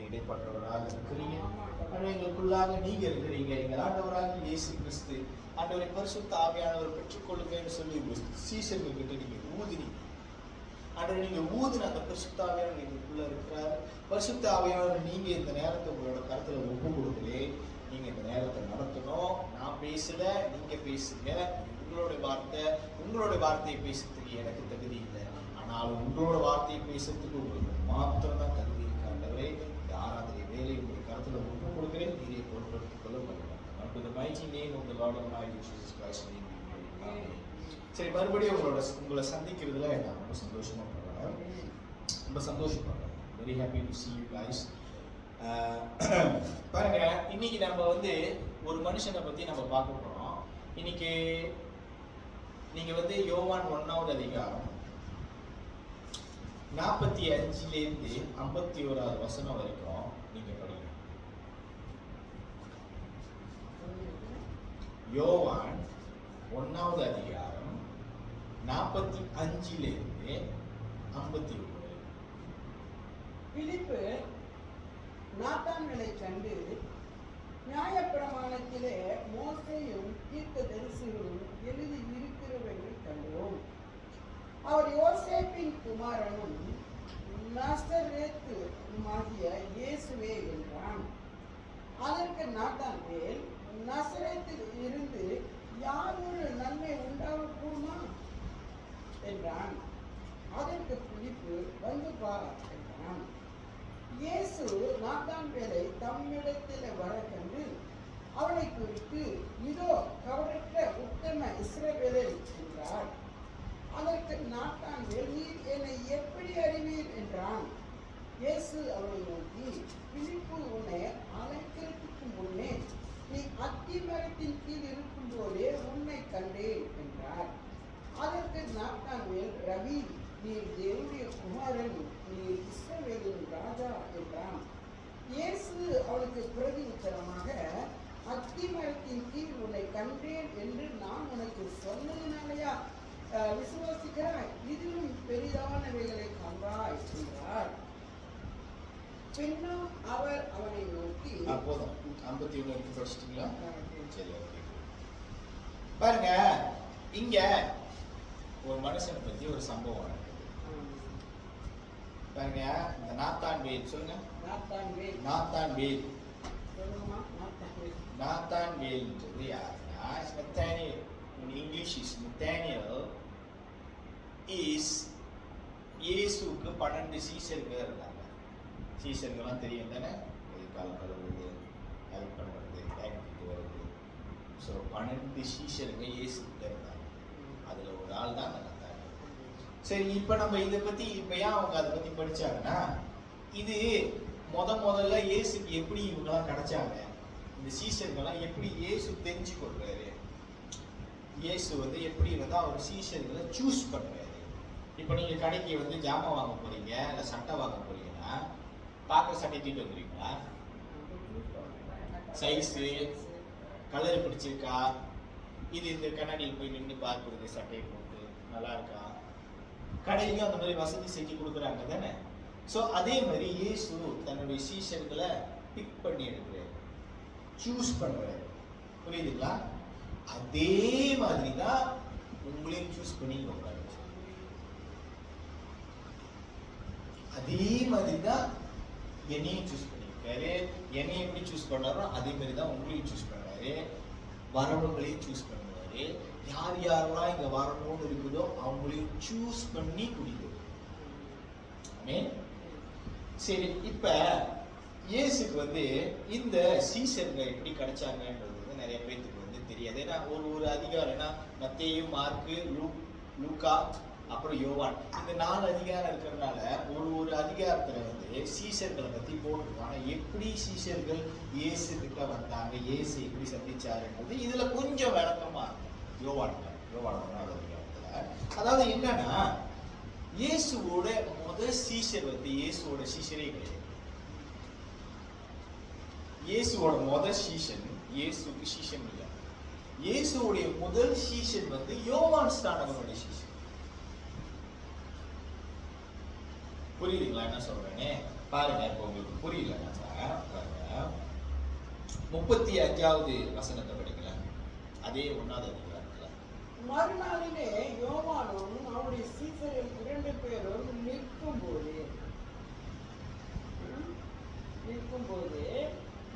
இடைப்பட்டவராக இருக்கிறீங்க. எங்களுக்குள்ளாக நீங்க இருக்கிறீங்க. எங்கள் ஆண்டவராக இயேசு கிறிஸ்து ஆண்டவரை பரிசுத்த ஆவியானவர் பெற்றுக்கொள்ளுங்கன்னு சொல்லி சீசர்கள் கிட்ட நீங்க ஊதினீங்க. ஆண்டவர் நீங்க ஊதின அந்த பரிசுத்த ஆவியானவர் எங்களுக்குள்ள இருக்கிறார். பரிசுத்த ஆவியானவர் நீங்க இந்த நேரத்தை உங்களோட கருத்துல ஒப்பு கொடுக்கலே. நீங்க இந்த நேரத்தை நடத்தணும். நான் பேசல, நீங்க பேசுங்க. உங்களோட வார்த்தையை பேசுறதுக்கு எனக்கு தகுதி இல்லை. ஆனால் உங்களோட வார்த்தையை பேசுறதுக்கு உங்களுக்கு மாத்திரம் தான் தகுதி இருக்கு. ஆண்டவரே, இந்த ஆராதனை வேலை உங்களுடைய கருத்துல ஒப்பு கொடுக்கிறேன். நீரை பொருட்படுத்திக் கொள்ள முடியும். சரி, மறுபடியும் உங்களை சந்திக்கிறதுல நான் ரொம்ப சந்தோஷமா பண்றேன். ரொம்ப சந்தோஷப்படுறேன். Very happy to see you guys. பாருங்க, இன்னைக்கு நம்ம ஒரு மனுஷனை பத்தி நம்ம பார்க்க போறோம். இன்னைக்கு நீங்க யோவான் 1வது அதிகாரம் 45 51 வசனம் வரைக்கும் நீங்க படிங்க. யோவான் 1வது அதிகாரம் 45 51. பிலிப்பு நாத்தான்களை கண்டு, நியாயப்பிரமாணத்திலே மோசேயும் தீர்க்கதரிசிகளும் எழுதி இருக்கிறவர்கள் கண்டோம். அவர் யோசேப்பின் குமாரனும் நசரேத்துமாகிய இயேசுவே என்றான். அதற்கு நாத்தான்வேல், நசரேத்தில் இருந்து யார் ஒரு நன்மை உண்டாகக்கூடுமா என்றான். அதற்கு பிலிப்பு, வந்து பார் என்றான். இயேசு நாத்தான்வேலை தம்மிடத்தில் வர கண்டு அவனை குறித்து, இதோ கவரற்ற உத்தம இஸ்ரவேலன் என்றார். அதற்கு நாத்தான்வேல், நீர் என்னை எப்படி அறிவீர் என்றான். இயேசு அவனை நோக்கி, பிலிப்பு உன்னை அழைக்கிறதுக்கு முன்னே நீ அத்தி மரத்தின் கீழ் இருக்கும் போதே உன்னை கண்டேன் என்றார். அதற்கு நாத்தான்வேல், ரவி, நீர் தேவனுடைய குமாரன், நீர் இஸ்ரவேலின் ராஜா என்றான். இயேசு அவனுக்கு பிரதி உத்தரமாக, அத்தி மரத்தின் கீழ் உன்னை கண்டேன் என்று நான் உனக்கு சொன்னதினாலேயா விசுவாசிக்கிறாய்? இதிலும் பெரிதானவைகளை காண்பாய் என்றார். பின்னும் அவர் அவனை நோக்கி, போதும் 51 வரைக்கும் படிச்சிட்டீங்களா? சரி, ஓகே. பாருங்க, இங்க ஒரு மனுஷனை பத்தி ஒரு சம்பவம் நடக்குது. பாருங்க, இந்த நாத்தான்வேல் சொல்லுங்க. நாத்தான்வேல் யாருன்னா, Nathaniel. In English is Nathaniel is இயேசுவுக்கு 12 சீஷர்கள் இருந்தாங்க. சீஷர்கள்லாம் தெரியும் தானே, கால் கழுவுறது, ஹெல்ப் பண்ணுறது, ஆக்டிவிட்டி வருது. ஸோ 12 சீஷர்கள் இயேசுக்கிட்ட இருந்தாங்க. அதில் ஒரு ஆள் தான் நத்தானியேல். சரி, இப்போ நம்ம இதை பற்றி ஏன் அவங்க அதை பற்றி படித்தாங்கன்னா, இது முதல்ல இயேசுக்கு எப்படி இவங்கெல்லாம் கிடைச்சாங்க, இந்த சீஷர்கள்லாம் எப்படி இயேசு தெரிஞ்சு கொள்றாரு, இயேசு எப்படி அவர் சீஷர்களை சூஸ் பண்றாரு. இப்போ நீங்க கடைக்கு ஜாமான் வாங்க போறீங்க, இல்லை சட்டை வாங்க போறீங்கன்னா பார்க்குற சட்டை தூக்கிட்டு வந்துருக்கீங்களா? சைஸு, கலர் பிடிச்சிருக்கா, இது இந்த கண்ணாடியில் போய் நின்று பார்க்குறது, சட்டையை போட்டு நல்லா இருக்கா. கடையிலும் அந்த மாதிரி வசதி செஞ்சு கொடுக்குறாங்க தானே. ஸோ அதே மாதிரி இயேசு தன்னுடைய சீஷர்களை பிக் பண்ணி எடுக்கிறாரு, சூஸ் பண்றாரு. புரியுதுங்களா? அதே மாதிரி தான் உங்களையும் சூஸ் பண்ணி உட்கார. அதே மாதிரி தான் என்னையும் சூஸ் பண்ணியிருக்காரு. என்னை எப்படி சூஸ் பண்ணாரோ அதே மாதிரி தான் உங்களையும் சூஸ் பண்ணாரு. வரவங்களையும் சூஸ் பண்ணுவாரு. யார் யாரெல்லாம் இங்க வரணும்னு இருக்குதோ அவங்களையும் சூஸ் பண்ணி குடிக்கும். சரி, இப்ப இயேசுக்கு இந்த சீசர்கள் எப்படி கிடைச்சாங்கன்றது நிறைய பேருக்கு தெரியாது. ஏன்னா ஒரு அதிகாரம்னா மத்தேயு, மார்க்கு, லூக்கா, அப்புறம் யோவான், இந்த 4 அதிகாரம் இருக்கிறதுனால ஒரு அதிகாரத்துல சீஷர்களை பத்தி போட்டுருக்காங்க. எப்படி சீஷர்கள் இயேசு கிட்ட வந்தாங்க, இயேசு எப்படி சந்திச்சாருன்றது இதுல கொஞ்சம் விளக்கமா இருக்கும். யோவான் 1வது அதிகாரத்துல அதாவது என்னன்னா, இயேசுவோட முதல் சீஷர் இயேசுவோட சீஷரே கிடையாது. இயேசுவோட முதல் சீஷன் இயேசுக்கு சீஷன் இல்லை. இயேசுடைய முதல் சீஷன் யோவான் ஸ்நானகனுடைய சீஷன். புரியுதுங்களா என்ன சொல்றேன்னு? பாருங்க, இப்போ உங்களுக்கு புரியல. பாருங்க, 35வது வசனத்தை படிக்கலாம். அதே 1வது அதிகாரத்துல. மறுநாளிலே யோவானும் அவருடைய சீசர்கள் 2 பேரும் நிற்கும்போது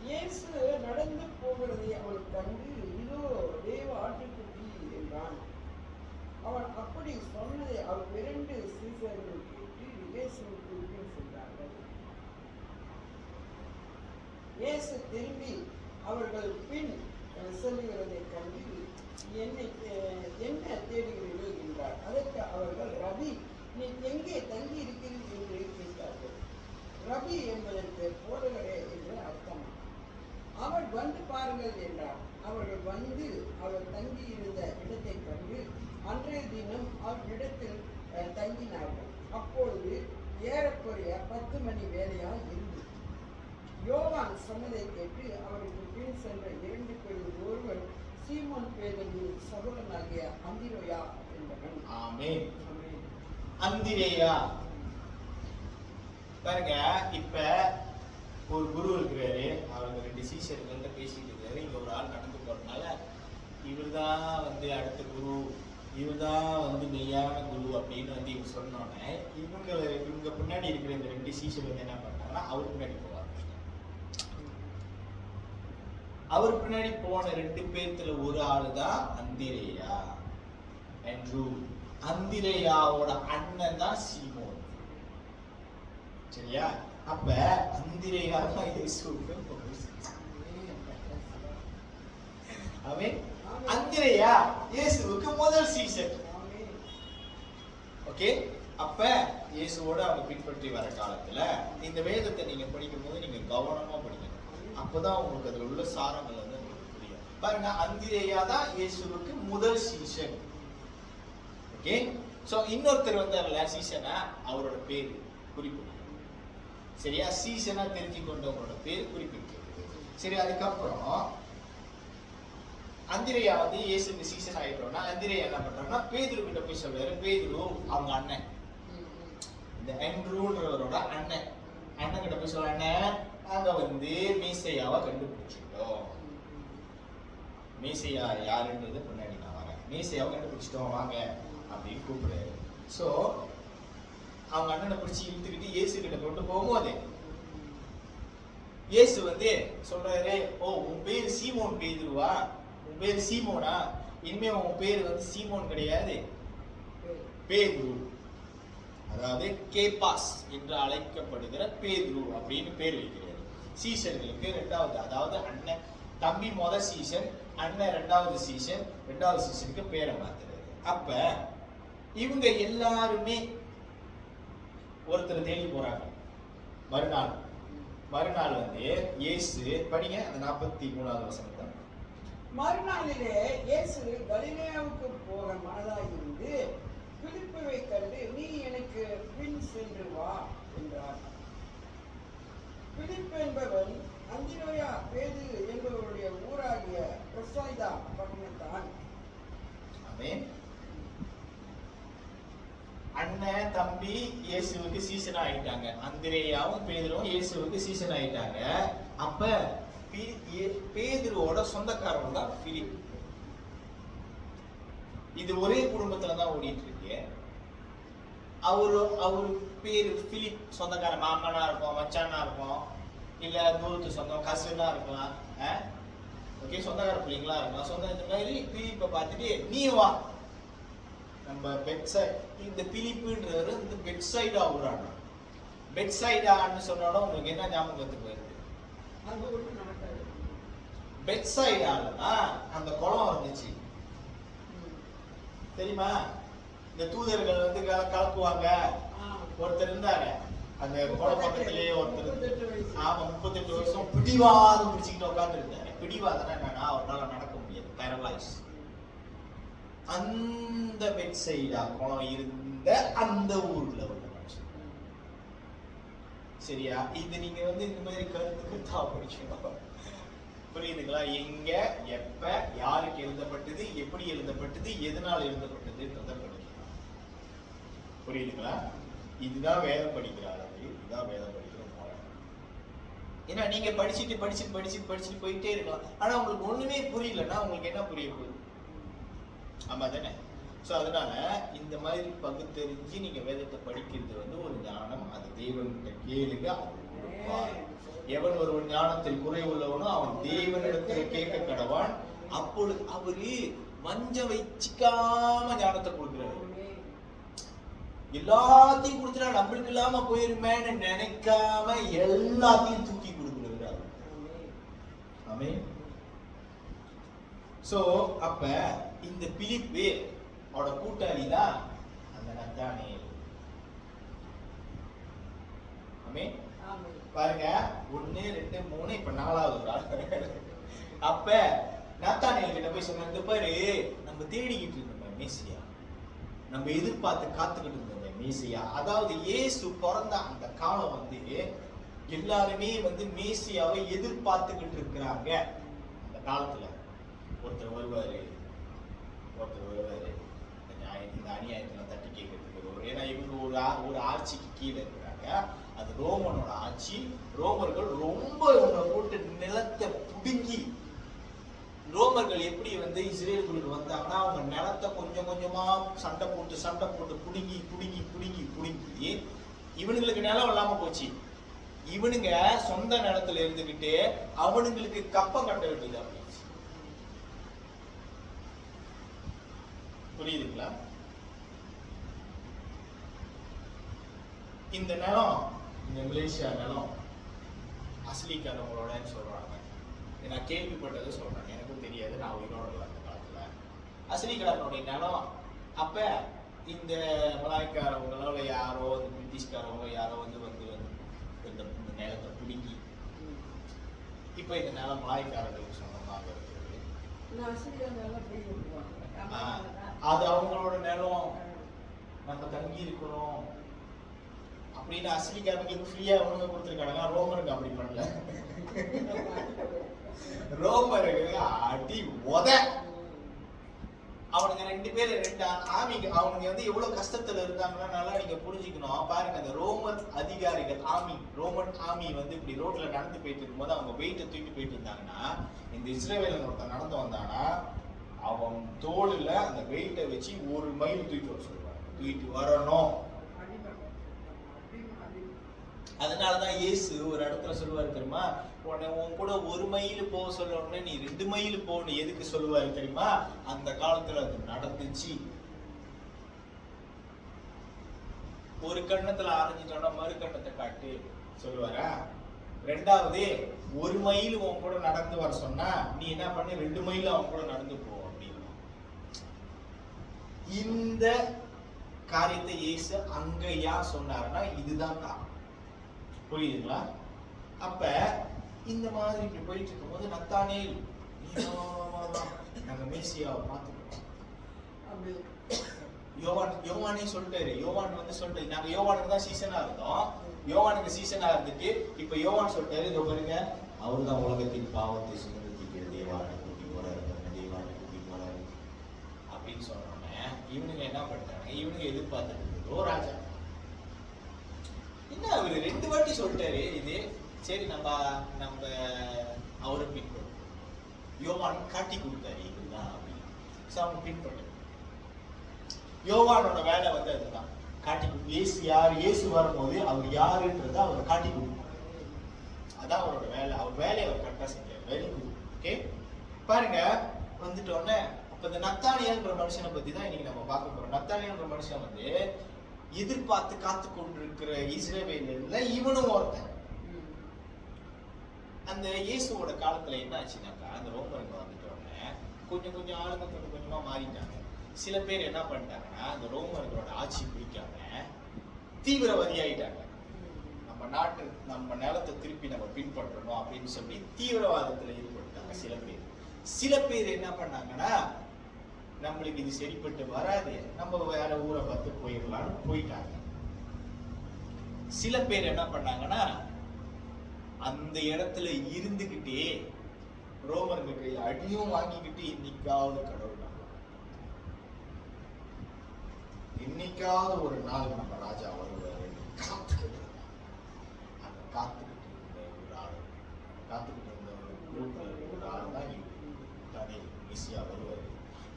இயேசு நடந்து போகிறதை அவள் கண்டு, இதோ தேவ ஆட்டுக்குட்டி என்றான். அவன் அப்படி சொன்னதை அவர் 2 சீசர்கள் கேட்டு இயேசுவுக்கு பின் சென்றார்கள். இயேசு திரும்பி அவர்கள் பின் செல்லுகிறதை கண்டு, என்ன தேடுகிறீர்கள் என்றார். அதற்கு அவர்கள், ரபி, நீ எங்கே தங்கி இருக்கிறீர்கள் என்று கேட்டார்கள். ரபி என்பதற்கு போதகரே என்று அர்த்தம். அவர் வந்து பாருங்கள் என்றார். அவர்கள் வந்து அவர் தங்கி இருந்த இடத்தை கண்டு அன்றைய தினம் அவரிடத்தில் தங்கினார்கள். அப்பொழுது ஏறக்குறைய 10 மணி வேலையாய் இருந்தது. யோவான் சொன்னதை கேட்டு அவருக்கு பின் சென்ற 2 பேரில் ஒருவன் சீமோன் பேதுருவின் சகோதரனாகிய அந்திரேயா என்பவன். ஆமென். அந்திரேயா பாருங்க, இப்ப ஒரு குரு இருக்கிறாரு, அவங்க 2 சீஷர்கள்ட்ட பேசிட்டு இருக்காரு. இங்க ஒரு ஆள் நடந்து போறதுனால இவர்தான் வந்து அடுத்த குரு, இவர்தான் வந்து மெய்யான குரு அப்படின்னு வந்து இவங்க சொன்னோன்னே இவங்க பின்னாடி இருக்கிற இந்த 2 சீஷர் வந்து என்ன பண்ணாங்கன்னா அவர் பின்னாடி போவாங்க. அவர் பின்னாடி போன 2 பேர்த்துல ஒரு ஆளு தான் அந்திரேயா. அந்திரேயாவோட அண்ணன் தான் சீமோன். சரியா? அப்ப அந்திரேயா தான் இயேசுவுக்கு அந்திரேயா இயேசுவுக்கு முதல் சீசன். ஓகே, அப்ப இயேசுவோட அவங்க பின்பற்றி வர காலத்துல இந்த வேதத்தை நீங்க படிக்கும் போது நீங்க கவனமா படிக்கணும். அப்பதான் உங்களுக்கு அதுல உள்ள சாரங்கள் வந்து உங்களுக்கு புரியும். பாருங்க, அந்திரேயா தான் இயேசுவுக்கு முதல் சீசன். ஓகே, சோ இன்னொருத்தர் வந்தார்ல சீசனா, அவரோட பேர் குறிப்பிட்டு. சரியா? சீசனா தெரிஞ்சு கொண்டவங்களோட பேர் குறிப்பிட்டு. சரி, அதுக்கப்புறம் அந்திரேயா வந்து இயேசுக்கு சீசன் ஆயிட்டோம்னா அந்திரேயா என்ன பண்றாருன்னா பேதுரு கிட்ட போய் சொல்றாரு. பேதுரு அவங்க அண்ணன், இந்த ஆண்ட்ரூன்றவரோட அண்ணன் கிட்ட போய் சொல்ற, அண்ணன் நாங்க வந்து மேசையாவை கண்டுபிடிச்சிட்டோம். மேசையா யாருன்றது பின்னாடி நான் வரேன். மேசையாவை கண்டுபிடிச்சிட்டோம் வாங்க அப்படின்னு கூப்பிடுறாரு. சோ அவங்க அண்ணனை பிடிச்சி இழுத்துக்கிட்டு இயேசு கிட்ட கொண்டு போகும்போது இயேசு வந்து சொல்றாரு, ஓ உன் பேர் சீமோன் பேதுருவா, உன் பேர் சீமோனா, இனிமே உன் பேர் வந்து சீமோன் கிடையாது, பேதுரு, அதாவது கேபாஸ் என்று அழைக்கப்படுகிற பேதுரு அப்படின்னு பேர் வைக்கிறாரு. சீசர்களுக்கு 2வது, அதாவது அண்ணன் தம்பி முதல் சீசன், அண்ணன் 2வது சீசன், 2வது சீசனுக்கு பேரை மாத்துறாரு. அப்ப இவங்க எல்லாருமே ஒருத்தர் தேடி போறாங்க. மறுநாள் வந்து இயேசு, படிங்க அந்த 43வது வசனத்தை. மறுநாளிலே இயேசு கலிலேயாவுக்கு போக மனதாயிருந்து பிலிப்பை கண்டு, நீ எனக்கு பின் சென்று வா என்றார். பிலிப் என்பவன் அந்திரேயா பேதுரு என்பவருடைய ஊராகிய பெத்சாய்தா பட்டணத்தான். ஆமென். அண்ணன் தம்பி இயேசுவுக்கு சீசன் ஆயிட்டாங்க. அந்திரேயாவும் பேதுருவும் இயேசுவுக்கு சீசன் ஆயிட்டாங்க. அப்ப பேதுருவோட சொந்தக்காரன் தான் பிலிப். இது ஒரே குடும்பத்துல தான் ஓடிட்டு இருக்கு. அவரு பேரு பிலிப். சொந்தக்கார மாமனா இருக்கும், மச்சானா இருக்கும், இல்ல தூரத்து சொந்தம் கசினா இருக்கலாம். ஓகே, சொந்தக்கார பிள்ளைங்களா இருக்கலாம். சொந்த இந்த மாதிரி பிலிப்பை பார்த்துட்டு நீ வா நம்ம இந்த பிலிப்புன்றவர் இந்த பெட்சைடா ஊரான. பெட்சைடான்னு சொன்னாலும் உங்களுக்கு என்ன ஞாபகத்துக்கு வருது? பெட்சைடாலனா அந்த குளம் இருந்துச்சு தெரியுமா? இந்த தூதர்கள் வந்து கலக்குவாங்க. ஒருத்தர் இருந்தாரு அந்த குளம் பக்கத்திலேயே ஒருத்தர். ஆமா, 38 வருஷம் பிடிவாதம் பிடிச்சிக்கிட்டு உட்கார்ந்து இருந்தாரு. பிடிவாதம் என்னன்னா அவரால் நடக்க முடியாது, பேரலைஸ். அந்த பெட்சைடா குளம் இருந்த அந்த ஊர்ல உள்ள மனுஷன். சரியா? இது நீங்க வந்து இந்த மாதிரி கருத்தா படிக்கணும். புரியுதுங்களா? எங்க, எப்ப, யாருக்கு எழுதப்பட்டது, எப்படி எழுதப்பட்டது, எதனால் எழுதப்பட்டதுன்றத படிக்கலாம். புரியுதுங்களா? இதுதான் வேதம் படிக்கிற அளவு, இதுதான் வேதம் படிக்கிற முறை. ஏன்னா நீங்க படிச்சுட்டு போயிட்டே இருக்கலாம். ஆனா உங்களுக்கு ஒண்ணுமே புரியலன்னா உங்களுக்கு என்ன புரிய போகுது? ஆமா தானே? சோ அதனால இந்த மாதிரி பகுத்தறிஞ்சு நீங்க வேதத்தை படிக்கிறது வந்து ஒரு ஞானம். அது தேவன்கிட்ட கேளுங்க, அவர் கொடுப்பார். எவன் ஒருவன் ஞானத்தில் குறை உள்ளவனோ அவன் தேவனிடத்துல கேட்க கடவான். அப்பொழுது அவரு வஞ்சம் வச்சுக்காம ஞானத்தை கொடுக்கிறாரு. எல்லாத்தையும் கொடுத்துட்டா நம்மளுக்கு இல்லாம போயிருமேன்னு நினைக்காம எல்லாத்தையும் தூக்கி கொடுக்கிறாரு. ஆமென். சோ அப்ப இந்த பிலிப்பு அவட கூட்டாளி தான் அந்த நத்தானியேல். ஆமென். பாருங்க 1 2 3 இப்ப 4வது ஆள். அப்ப நத்தானியேல் கிட்ட போய் சொன்னாங்க, பாரு நம்ம தேடிக்கிட்டு இருந்தோம் மேசியா, நம்ம எதிர்பார்த்து காத்துக்கிட்டு இருந்தோம் மேசியா. அதாவது இயேசு பிறந்த அந்த காலம் வந்து எல்லாருமே வந்து மேசியாவை எதிர்பார்த்துக்கிட்டு இருக்கிறாங்க. அந்த காலத்துல ஒருத்தர் வருவாரு இந்த அநியாயத்துல தட்டி கேட்கறதுக்கு வருவாரு. ஏன்னா இவங்க ஒரு ஆட்சிக்கு கீழே இருக்கிறாங்க. அது ரோமனோட ஆட்சி. ரோமர்கள் ரொம்ப இவங்க போட்டு நிலத்தை புடுங்கி, ரோமர்கள் எப்படி வந்து இஸ்ரேலுக்கு வந்தாங்கன்னா அவங்க நிலத்தை கொஞ்சம் கொஞ்சமா சண்டை போட்டு புடுங்கி இவனுங்களுக்கு நிலம் இல்லாம போச்சு. இவனுங்க சொந்த நிலத்துல இருந்துகிட்டு அவனுங்களுக்கு கப்பம் கட்ட வேண்டியதா போச்சு. புரியுதுங்களா? இந்த நிலம், இந்த மலேசியா நிலம் அஸ்லிக்காரங்களோட சொல்றாங்க. நான் கேள்விப்பட்டதை சொல்றேன், எனக்கும் தெரியாது, நான் உயிரோட இல்லை அந்த காலத்துல. அஸ்லிக்காரனுடைய நிலம். அப்ப இந்த மலாய்க்காரவங்களோ இல்லை யாரோ இந்த பிரிட்டிஷ்காரவங்களோ யாரோ வந்து இந்த நிலத்தை பிடுங்கி இப்ப இந்த நிலம் மலாய்க்காரர்களுக்கு சொந்தமாக இருக்குது. அது அவங்களோட நிலம், நம்ம தங்கி இருக்கணும் அப்படின்னு அஸ்லிக்காரங்களுக்கு ஃப்ரீயா ஒழுங்கு கொடுத்துருக்காங்க. ரோமருக்கு அப்படி பண்ணல. ரோமருக்கு அடி உத. அவனுங்க 2 பேர் 2 ஆமிங்க. அவனுங்க வந்து எவ்வளவு கஷ்டத்துல இருந்தாங்கன்னா நல்லா நீங்க புரிஞ்சுக்கணும். பாருங்க, அந்த ரோமன் அதிகாரிகள் ரோமன் ஆமி வந்து இப்படி ரோட்ல நடந்து போயிட்டு இருக்கும்போது அவங்க வெயிட்டை தூக்கி போயிட்டு இருந்தாங்கன்னா, இந்த இஸ்ரவேலன் ஒருத்தன் நடந்து வந்தானா அவன் தோளுல அந்த வெயிட்டை வச்சு 1 மைல் தூக்கிட்டு வர சொல்லுவாங்க. தூக்கிட்டு வரணும். அதனாலதான் இயேசு ஒரு இடத்துல சொல்லுவாரு தெரியுமா, உன் கூட 1 மைல் போக சொல்லணும்னா நீ 2 மைல் போகணும். எதுக்கு சொல்லுவாரு தெரியுமா? அந்த காலத்துல அது நடந்துச்சு. ஒரு கண்ணத்துல ஆரஞ்சிட்டோம்னா மறு கண்ணத்தை காட்டு சொல்லுவாரா? 2வது 1 மைல் உன் கூட நடந்து வர சொன்னா நீ என்ன பண்ணு, 2 மைல் அவன் கூட நடந்து போ அப்படின்னு. இந்த காரியத்தை இயேசு அங்க ஏன் சொன்னாருன்னா இதுதான் காரணம். புரியுதுங்களா? அப்ப இந்த மாதிரி இப்படி போயிட்டு இருக்கும்போது நத்தானியேல் நாங்க மேசியாவை பார்த்துக்கிறோம். யோவானே சொல்லிட்டாரு. யோவான் வந்து சொல்லிட்டாரு, நாங்க யோவானுக்கு தான் சீசனா இருந்தோம். யோவானுக்கு சீசனா இருந்துட்டு இப்ப யோவான் சொல்லிட்டாரு, இதோ பாருங்க அவருதான் உலகத்தின் பாவத்தை சுமந்திருக்கிற தேவானை கூட்டி போறாரு அப்படின்னு சொன்னோன்னே இவனுங்க என்ன பண்ணிட்டாங்க, இவனுங்க எதிர்பார்த்துட்டு ராஜா என்ன அவரு 2 வாட்டி சொல்லிட்டாரு இது, சரி நம்ம அவரை பின்பற்றோம். யோவான் காட்டி கொடுத்தாரு இதுதான் அப்படின்னு. அவங்க பின்பற்ற யோவானோட வேலை வந்து அதுதான், காட்டி கொடு. இயேசு வரும்போது அவர் யாருன்றத அவர் காட்டி கொடுப்பார். அதான் அவரோட வேலை. அவர் வேலையை அவர் கரெக்டா செஞ்சார். Very good. ஓகே, பாருங்க வந்துட்டோன்னே அப்ப இந்த நத்தானியல்ன்ற மனுஷனை பத்தி தான் இன்னைக்கு நம்ம பார்க்க போறோம். நத்தானியல்ன்ற மனுஷன் வந்து எதிர்பார்த்து காத்து கொண்டிருக்கிற இஸ்ரவேல்ல இவனும் ஒருத்தன். அந்த இயேசுவோட காலத்துல என்ன ஆச்சுனாக்கா, அந்த ரோமருங்க வந்துட்டோன்னே கொஞ்சம் ஆளுங்க கொஞ்சமா மாறிட்டாங்க. சில பேர் என்ன பண்ணிட்டாங்கன்னா, அந்த ரோமர்களோட ஆட்சி பிடிக்காம தீவிரவாதியாயிட்டாங்க. நம்ம நிலத்தை திருப்பி நம்ம பின்பற்றணும் அப்படின்னு சொல்லி தீவிரவாதத்துல ஈடுபட்டாங்க சில பேர் என்ன பண்ணாங்கன்னா, நம்மளுக்கு இது சரிப்பட்டு வராது, நம்ம வேற ஊரை பார்த்து போயிடலாம்னு போயிட்டாங்க. சில பேர் என்ன பண்ணாங்கன்னா, அந்த இடத்துல இருந்துகிட்டே ரோமர்கள் கையில் அடியும் வாங்கிக்கிட்டு இன்னைக்காவது கடவுள் இன்னைக்காவது ஒரு நாள் நம்ம ராஜா வருவாரு காத்துக்கிட்டு ஒரு ஆள் காத்துக்கிட்டு இருந்த ஒரு ஆள் தான் நத்தானியேல். மெசியா வருவார்,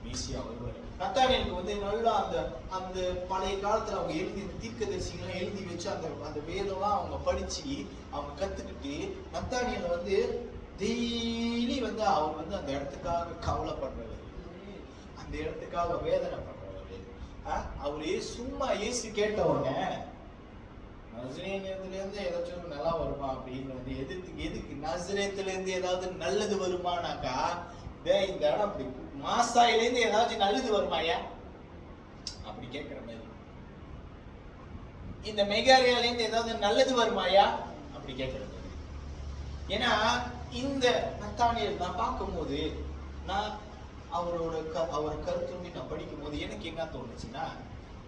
மெசியா வருவார். நத்தானியேலுக்கு வந்து நல்லா அந்த அந்த பழைய காலத்துல அவங்க எழுதி தீர்க்கதரிசிகள்லாம் எழுதி வச்சு அந்த வேதம்லாம் அவங்க படிச்சு அவங்க கத்துக்கிட்டு நத்தானியேல் வந்து டெய்லி வந்து அவர் வந்து அந்த இடத்துக்காக கவலைப்படுறவர், அந்த இடத்துக்காக வேதனை பண்றவர். அவரே சும்மா ஏசு கேட்டவங்க நசரேத்துல இருந்து ஏதாச்சும் நல்லா வருமா அப்படின்னு வந்து எதுக்கு நசரேத்துல இருந்து ஏதாவது நல்லது வருமானாக்கா, இந்த இடம் அப்படி மாசாயில இருந்து ஏதாச்சும் நல்லது வருமாயா அப்படி கேட்கிற மாதிரி, இந்த மெகாரியால இருந்து ஏதாவது நல்லது வருமாயா அப்படி கேட்கிற மாதிரி. ஏன்னா இந்த நத்தானியேல் நான் பார்க்கும்போது, நான் அவர் கருத்து நான் படிக்கும் போது எனக்கு என்ன தோணுச்சுன்னா,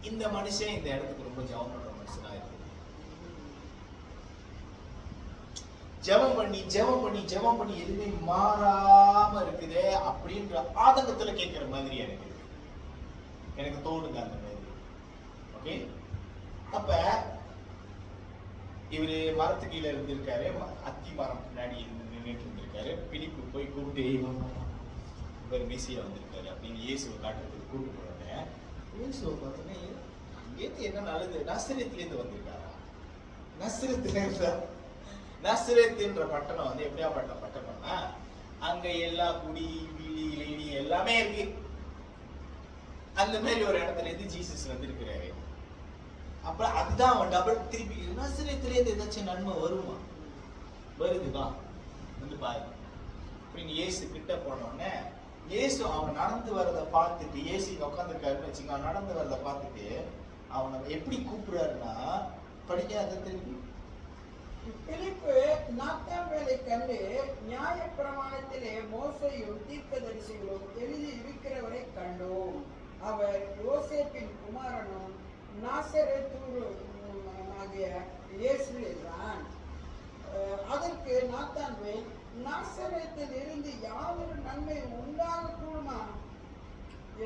இந்த மனுஷன் இந்த இடத்துக்கு ரொம்ப ஜெபம் பண்ற மனுஷனா இருக்கு. ஜெபம் பண்ணி எதுவுமே மாறாம இருக்குதே அப்படின்ற ஆதங்கத்துல கேட்கிற மாதிரி எனக்கு தோணுங்க அந்த மாதிரி. ஓகே, அப்ப இவரு மரத்து கீழே இருந்திருக்காரு, அத்தி மரம் பின்னாடி நின்றுட்டு இருந்திருக்காரு. பிலிப்பு போய் கூப்பிட்டு இவர் மெசியா வந்திருக்காரு அப்படின்னு இயேசுவை காட்டுறதுக்கு கூப்பிட்டு போறாங்க. இயேசுவை பார்த்தோன்னே அங்கேருந்து என்ன நல்லது, நசரேத்திலேருந்து வந்திருக்காரா? நசரேத்துன்ற பட்டணம் வந்து எப்படியாப்பட்ட பட்டணம்னா, அங்க எல்லா குடி வீடி லேடி எல்லாமே இருக்கு. அந்த மாதிரி ஒரு இடத்துல இருந்து ஜீசஸ் வந்திருக்கிறாரு. அப்புறம் அதுதான் அவன் டபுள் திருப்பி நசரேத்திலேருந்து ஏதாச்சும் நன்மை வருமா? வருதுவா வந்து பாரு அப்படின்னு இயேசு கிட்ட போனோடனே, இயேசு அவன் நடந்து வரதை பார்த்துட்டு, இயேசு உட்காந்துருக்காருன்னு வச்சுங்க, அவன் நடந்து வரதை பார்த்துட்டு அவனை எப்படி கூப்பிடுறாருன்னா, படிக்காத திருப்பி பிலிப்பு நாத்தான்வேலை கண்டு நியாயப்பிரமாணத்திலே மோசேயும் தீர்க்கதரிசிகளும் எழுதி இருக்கிறவரை கண்டோம். அவர் யோசேப்பின் குமாரனும் நாசரேத்தூருமாகிய இயேசு என்றான். அதற்கு நாத்தான்வேல், நாசரேத்தில் இருந்து யாதொரு நன்மை உண்டாக கூடுமா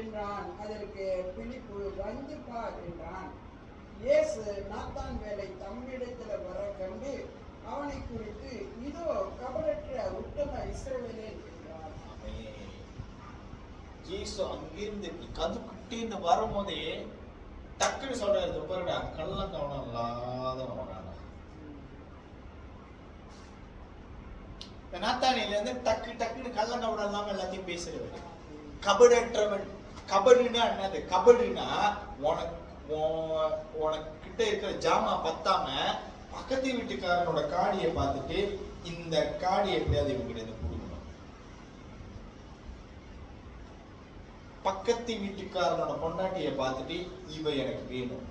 என்றான். அதற்கு பிலிப்பு, வந்து பார் என்றான். இயேசு நாத்தான்வேலை தம்மிடத்துல வர கண்டு அவனை குறித்து, இதோ கபடற்ற உத்தம இஸ்ரவேலன் என்றார். இயேசு அங்கிருந்து கதுக்கிட்டு வரும்போதே டக்குன்னு சொல்றாரு, பாருடா கள்ளம் கவனம் இல்லாதவன் வரானா. நாத்தானியேல் வந்து டக்குன்னு கள்ளம் கவனம் இல்லாம எல்லாத்தையும் பேசுறவர். கபடற்றவன். கபடுன்னா என்னது? கபடுனா உனக்கிட்ட இருக்கிற ஜாமா பத்தாம பக்கத்து வீட்டுக்காரனோட காடியை பார்த்துட்டு, இந்த காடி எப்படியாவது இவங்க கொடுக்கணும். பக்கத்து வீட்டுக்காரனோட பொண்டாட்டியை பார்த்துட்டு, இவ எனக்கு வேணும்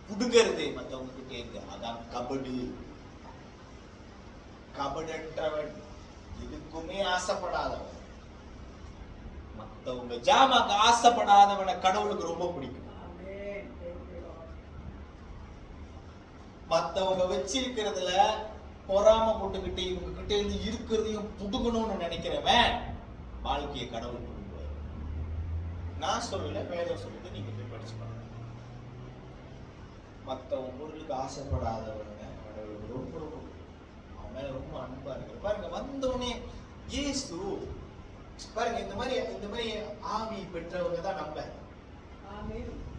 புடுங்கிறது மத்தவங்க கிட்டே இருந்து. அதான் கபடு. கபடற்றவன், எதுக்குமே ஆசைப்படாதவன், மத்தவங்க ஜாமாக்கு ஆசைப்படாதவனை கடவுளுக்கு ரொம்ப பிடிக்கும். மத்தவங்க வச்சிருக்கிறதுல பொறாம போட்டுக்கிட்டு இவங்க கிட்ட இருந்து இருக்கிறதையும் புடுங்கணும்னு நினைக்கிறவன் வாழ்க்கையை கடவுள் புடுங்குவார். நான் சொல்லல, வேதம் சொல்லுது, நீங்க போய் படிச்சு பாருங்க. மத்தவங்க பொருளுக்கு ஆசைப்படாதவங்க கடவுளுக்கு ரொம்ப அவன் மேல ரொம்ப அன்பா இருக்கு. பாருங்க, வந்தோடனே இயேசு பாருங்க, இந்த மாதிரி ஆவி பெற்றவங்க தான் நம்ப.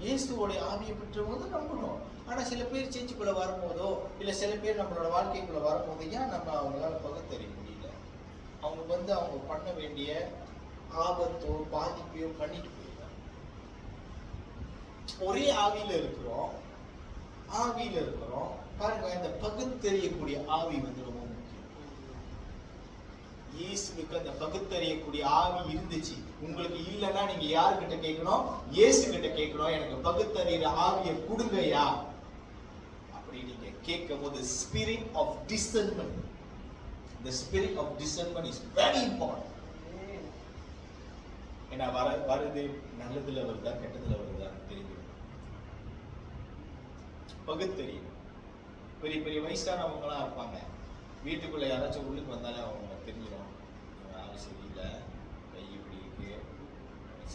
இயேசுவோட ஆவியை பெற்றவங்க தான் நம்பணும். ஆனா சில பேர் சேர்ச்சுக்குள்ள வரும்போதோ, இல்ல சில பேர் நம்மளோட வாழ்க்கைக்குள்ள வரும்போது ஏன் நம்ம அவங்களால பகுத்தறிய முடியல? அவங்க வந்து அவங்க பண்ண வேண்டிய ஆபத்தோ பாதிப்பையோ பண்ணிட்டு போயிடலாம். ஒரே ஆவியில இருக்கிறோம். பாருங்க, இந்த பகுத்தறியக்கூடிய ஆவி வந்து ரொம்ப முக்கியம். இயேசுவுக்கு அந்த பகுத்தறியக்கூடிய ஆவி இருந்துச்சு. உங்களுக்கு இல்லைன்னா நீங்க யாருக்கிட்ட கேட்கணும்? இயேசு கிட்ட கேட்கணும். எனக்கு பகுத்தறிகிற ஆவியை கொடுங்கயா அப்படி நீங்க கேட்கும் போது, spirit of discernment, the spirit of discernment is very important. ஏன்னா வருது நல்லதுல வருதா கெட்டதுல வருதா தெரியும். பகுத்தறியும். பெரிய பெரிய வயசானவங்களா இருப்பாங்க, வீட்டுக்குள்ள யாராச்சும் உள்ளுக்கு வந்தாலே அவங்க தெரிஞ்சிடும், யாரும் சரியில்லை, கை இப்படி இருக்கு,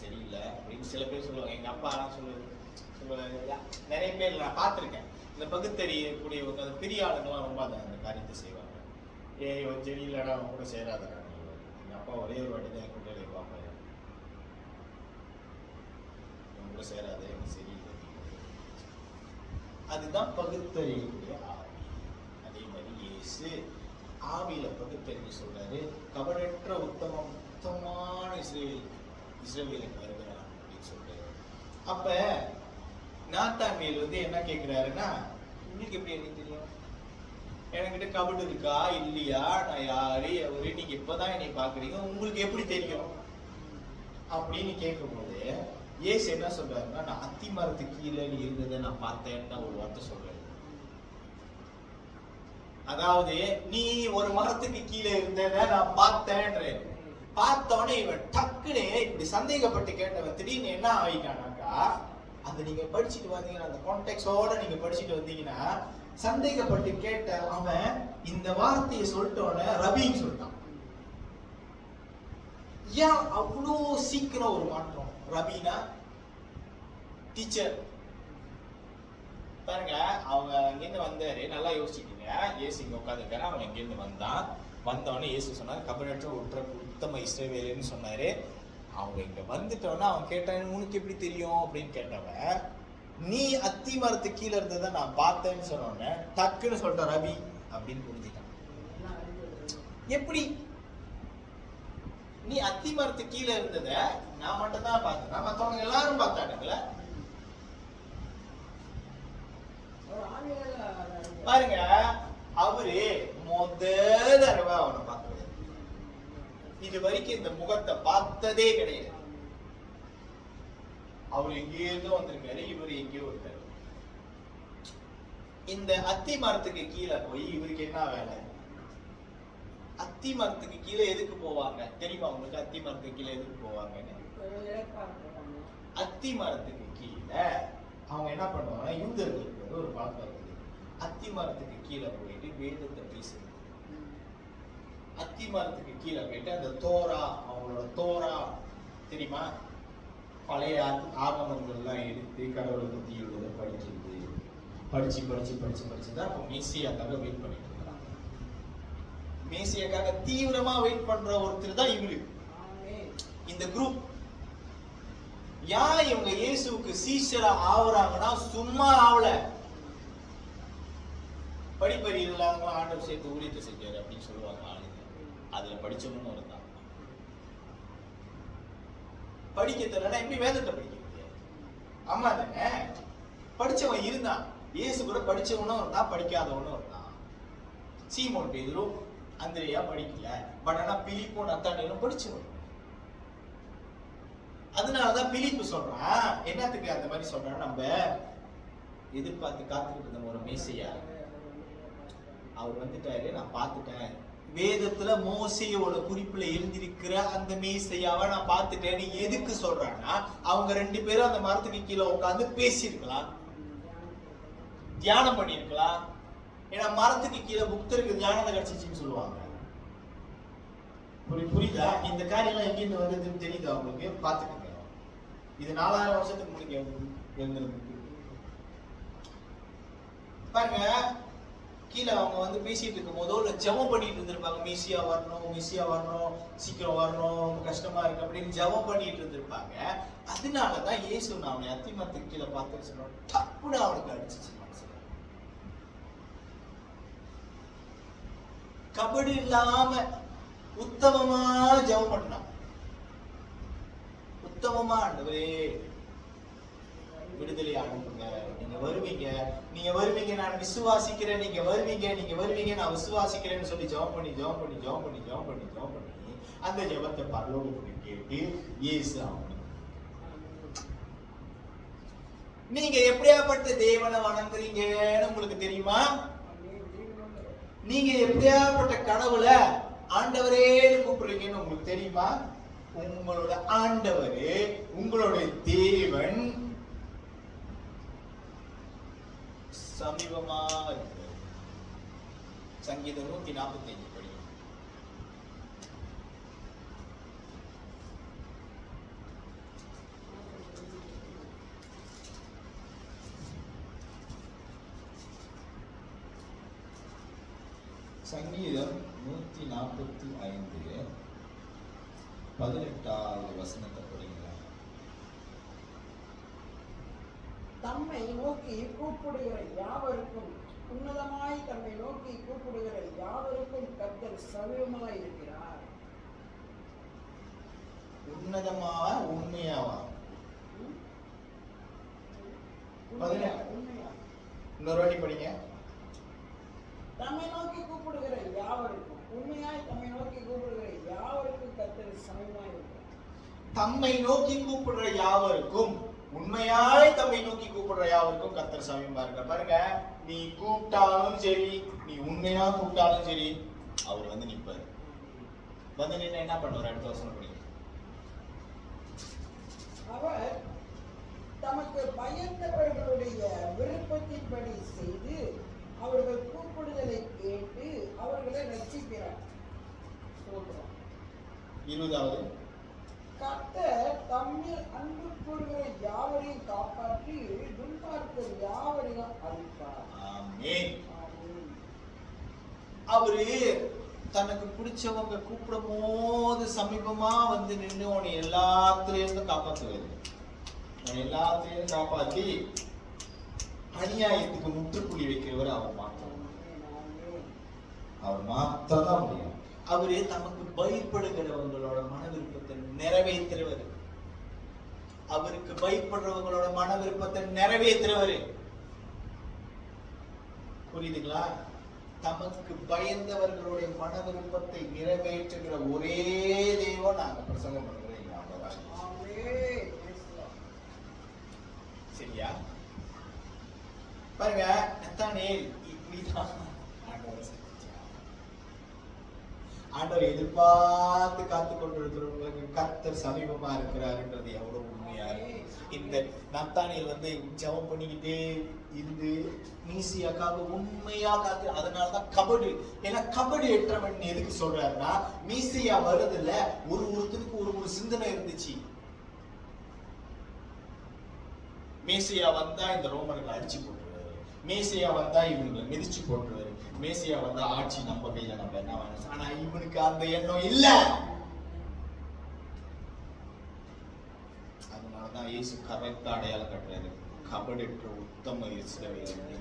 சரியில்லை அப்படின்னு சில பேர் சொல்லுவாங்க. எங்க அப்பா சொல்லுவாங்க, நிறைய பேர் நான் பார்த்துருக்கேன். இந்த பகுத்தறியக்கூடியவங்க, அந்த பெரிய ஆளுங்கெல்லாம் ரொம்ப அந்த காரியத்தை செய்வாங்க. ஏய் ஒரு செடி இல்லடா அவன் கூட சேராதடா. எங்க அப்பா ஒரே ஒரு வாட்டி தான் என் குட்டையில பார்ப்பாரு. அவன் கூட சேராத, எனக்கு சரியில்லை. அதுதான் பகுத்தறிவுடைய ஆவி. அதே மாதிரி இயேசு ஆவியில பகுத்தறிவு சொல்றாரு. கபடற்ற உத்தமமான இஸ்ரவேலுக்கு வருகிறான் அப்படின்னு சொல்றாரு. அப்ப நாத்தான்வேல் வந்து என்ன கேட்கிறாருன்னா, உங்களுக்கு எப்படி எனக்கு தெரியும்? என்கிட்ட கபடு இருக்கா இல்லையா, நான் யாரு அவரு, நீங்க இப்பதான் என்னை பாக்குறீங்க, உங்களுக்கு எப்படி தெரியும் அப்படின்னு கேட்கும்போது ஏசு என்ன சொல்றாருன்னா, நான் அத்தி மரத்துக்கு கீழே நீ இருந்ததை நான் பார்த்தேன்னு ஒரு வார்த்தை சொல்றேன். அதாவது நீ ஒரு மரத்துக்கு கீழே இருந்ததை நான் பார்த்தேன்ற. பார்த்தவனே இவன் டக்குனே இப்படி சந்தேகப்பட்டு கேட்டவன் திடீர்னு என்ன ஆகிட்டானாக்கா, அதை நீங்க படிச்சுட்டு வந்தீங்கன்னா, அந்த கான்டெக்டோட நீங்க படிச்சுட்டு வந்தீங்கன்னா, சந்தேகப்பட்டு கேட்ட அவன் இந்த வார்த்தையை சொல்லிட்டோன்னு ரபின்னு சொல்லிட்டான். ஏன் அவ்வளோ சீக்கிரம் ஒரு மாற்றம்? ரபினா டீச்சர் பாருங்க, அவங்க அங்கிருந்து வந்தாரு. நல்லா யோசிச்சுக்கீங்க. ஏசு இங்க உட்காந்துருக்காரு, அவன் எங்கிருந்து வந்தான். வந்தவொடனே ஏசு சொன்னாரு, கபடற்ற உத்தம இஸ்ரவேலுன்னு சொன்னாரு. அவங்க இங்க வந்துட்டோன்னா அவன் கேட்டான், உனக்கு எப்படி தெரியும் அப்படின்னு கேட்டவன், நீ அத்தி மரத்துக்கு கீழே இருந்ததை நான் பார்த்தேன்னு சொன்னோன்னே டக்குன்னு சொல்லிட்ட ரவி அப்படின்னு புரிஞ்சுட்டான். எப்படி? நீ அத்தி மரத்துக்கு கீழே இருந்தத நான் மட்டும் தான் பார்த்தேன், மற்றவங்க எல்லாரும் பார்த்தானுங்கள. பாருங்க, அவரு தடவை அவனை பார்க்கறது, இது வரைக்கும் இந்த முகத்தை பார்த்ததே கிடையாது. அவர் எங்கேயோ வந்திருக்காரு, இவர் எங்கேயோ இருக்காரு. இந்த அத்தி மரத்துக்கு கீழே போய் இவருக்கு என்ன வேலை? அத்தி மரத்துக்கு கீழே எதுக்கு போவாங்க தெரியுமா உங்களுக்கு? அத்தி மரத்துக்கு கீழே எதுக்கு போவாங்கன்னு? அத்தி மரத்துக்கு கீழே அவங்க என்ன பண்ணுவாங்க, யூதர்களுக்கு வந்து ஒரு பழக்கம் இருக்குது. அத்தி மரத்துக்கு கீழே போயிட்டு வேதத்தை பேசுறது. அத்தி மரத்துக்கு கீழே போயிட்டு அந்த தோரா, அவங்களோட தோரா தெரியுமா, பழைய ஆகமங்கள்லாம் எடுத்து கடவுளை பத்தி எழுத படிக்கிறது. படிச்சுதான் இப்போ மேசியாக்காக வெயிட் பண்ணிட்டு இருக்கிறாங்க. மேசியாக்காக தீவிரமா வெயிட் பண்ற ஒருத்தர் தான் இவரு, இந்த குரூப். ஏன் இவங்க இயேசுவுக்கு சீஷரா ஆகுறாங்கன்னா சும்மா ஆவல, படிப்பறி இல்லாம ஆண்டவர் சேர்த்து ஊழியத்தை செஞ்சாரு அப்படின்னு சொல்லுவாங்க ஆளுங்க. அதுல படிச்சவனும் இருந்தான். படிக்க தெரியல எப்படி வேதத்தை படிக்கிறது? ஆமா தானே, படிச்சவன் இருந்தான். இயேசு கூட படிச்சவனும் இருந்தான், படிக்காதவனும் இருந்தான். சீமோன் பேதுரு அந்திரேயா படிக்கல, பட் ஆனா பிலிப்பு நத்தானியலும் படிச்சவன். அதனாலதான் பிலிப்பு சொல்றான். என்னத்துக்கு அந்த மாதிரி சொல்றான்? நம்ம எதிர்பார்த்து காத்துக்கிட்டு இருந்த ஒரு மேசியா அவர் வந்துட்டாரு, நான் பார்த்துட்டேன். வேதத்துல மோசையோட குறிப்புல எழுந்திருக்கிற அந்த மேசையாவை நான் பார்த்துட்டேன்னு எதுக்கு சொல்றான்னா, அவங்க ரெண்டு பேரும் அந்த மரத்துக்கு கீழே உட்காந்து பேசியிருக்கலாம், தியானம் பண்ணிருக்கலாம். ஏன்னா மரத்துக்கு கீழே புக்தருக்கு தியானம் கிடைச்சிச்சுன்னு சொல்லுவாங்க. புரியுதா? இந்த காரியம்லாம் எங்கிருந்து வந்ததுன்னு தெரியுதா உங்களுக்கு? பார்த்துக்கோங்க. இது 4000 வருஷத்துக்கு முன்னாடி எழுந்திருக்கு பாருங்க. கீழே அவங்க வந்து பேசிட்டு இருக்கும் போதோ இல்ல ஜெபம் பண்ணிட்டு இருந்திருப்பாங்க. மீசியா வரணும், சீக்கிரம் வரணும், ரொம்ப கஷ்டமா இருக்கு அப்படின்னு ஜெபம் பண்ணிட்டு இருந்திருப்பாங்க. அதனாலதான் இயேசு நான் அவனை அத்தி மரத்துக்கு கீழே பார்த்து சொன்னோம், டப்புன்னு அவனுக்கு அடிச்சிச்சு மனசுல. கபடி இல்லாம உத்தமமா ஜெபம் பண்ணான். உத்தமமா, ஆண்டவரே விடுதலை அனுப்புங்க, நீங்க வருவீங்க நான் விசுவாசிக்கிறேன், நீங்க வருவீங்க நான் விசுவாசிக்கிறேன்னு சொல்லி ஜெபம் பண்ணி அந்த ஜெபத்தை பரலோகத்துக்கு கேட்டு இயேசு அவனுக்கு, நீங்க எப்படியாப்பட்ட தேவனை வணங்குறீங்கன்னு உங்களுக்கு தெரியுமா? நீங்க எப்படியாப்பட்ட கடவுளை ஆண்டவரே கூப்பிடுறீங்கன்னு உங்களுக்கு தெரியுமா? உங்களோட ஆண்டவரே, உங்களுடைய தேவன் சமீபமா இருக்கு. சங்கீதம் 145 படி. சங்கீதம் சங்கீதம் 145 18வது வசனத்தை படிங்களா? தம்மை நோக்கி கூப்பிடுகிற யாவருக்கும், உன்னதமாய் தம்மை நோக்கி கூப்பிடுகிற யாவருக்கும் கர்த்தர் சமீபமாய் இருக்கிறார். உன்னதமாவா உண்மையாவா? உண்மையா? இன்னொரு வாட்டி படிங்க. தம்மை நோக்கி கூப்பிடுகிற யாவருக்கும், உண்மையாய் தம்மை நோக்கி கூப்பிடுகிற யாவருக்கும் கர்த்தர் சமீபமாய் இருக்கிறார். தம்மை நோக்கி கூப்பிடுற யாவருக்கும், உண்மையாய் தம்மை நோக்கி கூப்பிடுற யாவருக்கும் கர்த்தர் சமீபமா இருக்கார். பாருங்க, நீ கூப்பிட்டாலும் சரி, நீ உண்மையா கூப்பிட்டாலும் சரி, அவர் வந்து நிப்பாரு. வந்து நின்று என்ன பண்ணுவார்? அடுத்த வசனம் படிங்க. அவர் தமக்கு பயந்தவர்களுடைய விருப்பத்தின்படி செய்து அவர்கள் கூப்பிடுதலை கேட்டு அவர்களை ரட்சிக்கிறார். 20வது, கர்த்தர் தம்மில் அன்பு கூறுகிற யாவரையும் காப்பாற்றி துன்மார்க்கர் யாவரையும் அழிப்பார். ஆமென். ஆமென். அவரு தனக்கு பிடிச்சவங்க கூப்பிடும் போது சமீபமா வந்து நின்று உன்னை எல்லாத்திலிருந்து காப்பாற்றுவாரு. உன்னை எல்லாத்திலிருந்து காப்பாற்றி அநியாயத்துக்கு முற்றுப்புள்ளி வைக்கிறவர் அவர் மாத்திரம். அவர் மாத்திரம் தான் முடியும். அவரு தமக்கு பயப்படுகிறவங்களோட மன விருப்பத்தை நிறைவேற்றுறவர். அவருக்கு பயப்படுறவங்களோட மன விருப்பத்தை நிறைவேற்றுறவர். புரியுதுங்களா? தமக்கு பயந்தவர்களுடைய மன விருப்பத்தை நிறைவேற்றுகிற ஒரே தெய்வம் நாங்க பிரசங்கம் பண்ணுகிறோம். சரியா? பாருங்க, நத்தானியேல் இப்படிதான் ஆண்டவர் எதிர்பார்த்து காத்து கொண்டிருக்கிறவங்களுக்கு கர்த்தர் சமீபமா இருக்கிறாருன்றது எவ்வளவு உண்மையா இருக்கு. இந்த நத்தானியேல் வந்து ஜெபம் பண்ணிக்கிட்டே இருந்து மீசியாக்காக உண்மையா காத்து, அதனாலதான் கபடு. ஏன்னா கபடு ஏற்றவன் எதுக்கு சொல்றாருன்னா, மீசியா வருதுல ஒருத்தருக்கு ஒரு சிந்தனை இருந்துச்சு. மேசியா வந்தா இந்த ரோமர்களை அடிச்சு போட்டுருவாரு, மேசியா வந்தா இவங்களை மிதிச்சு போட்டுருவாரு, மேசியா வந்தா ஆட்சி நம்ம கையில, நம்ம என்ன வேணும். ஆனா இவனுக்கு அந்த எண்ணம் இல்ல. அதனாலதான் இயேசு கரெக்டா அடையாளம் கட்டுறாரு. கபடற்ற உத்தம இஸ்ரவேலனே.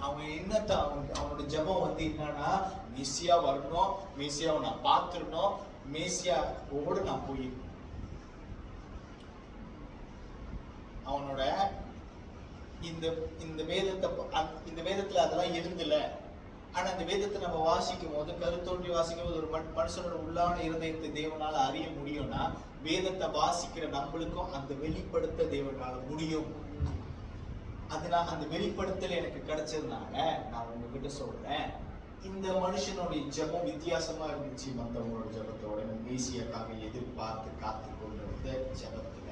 அவன் என்னத்த அவனோட ஜெபம் வந்து என்னன்னா, மேசியா வரணும், மேசியாவை நான் பார்த்துடணும், மேசியாவோடு நான் போயிடணும். அவனோட இந்த வேதத்துல அதெல்லாம் இருந்துல. ஆனா இந்த வேதத்தை நம்ம வாசிக்கும் போது, கருத்தோன்றி வாசிக்கும் போது, ஒரு மனுஷனோட உள்ளான இருதயத்தை தேவனால அறிய முடியும்னா, வேதத்தை வாசிக்கிற நம்மளுக்கும் அந்த வெளிப்படுத்த தேவனால முடியும். அதனால அந்த வெளிப்படுத்தல் எனக்கு கிடைச்சதுனால நான் உங்ககிட்ட சொல்றேன், இந்த மனுஷனுடைய ஜெபம் வித்தியாசமா இருந்துச்சு மற்றவங்களோட ஜெபத்தோட. மேசியாக்காக எதிர்பார்த்து காத்து கொண்டிருந்த ஜெபத்துல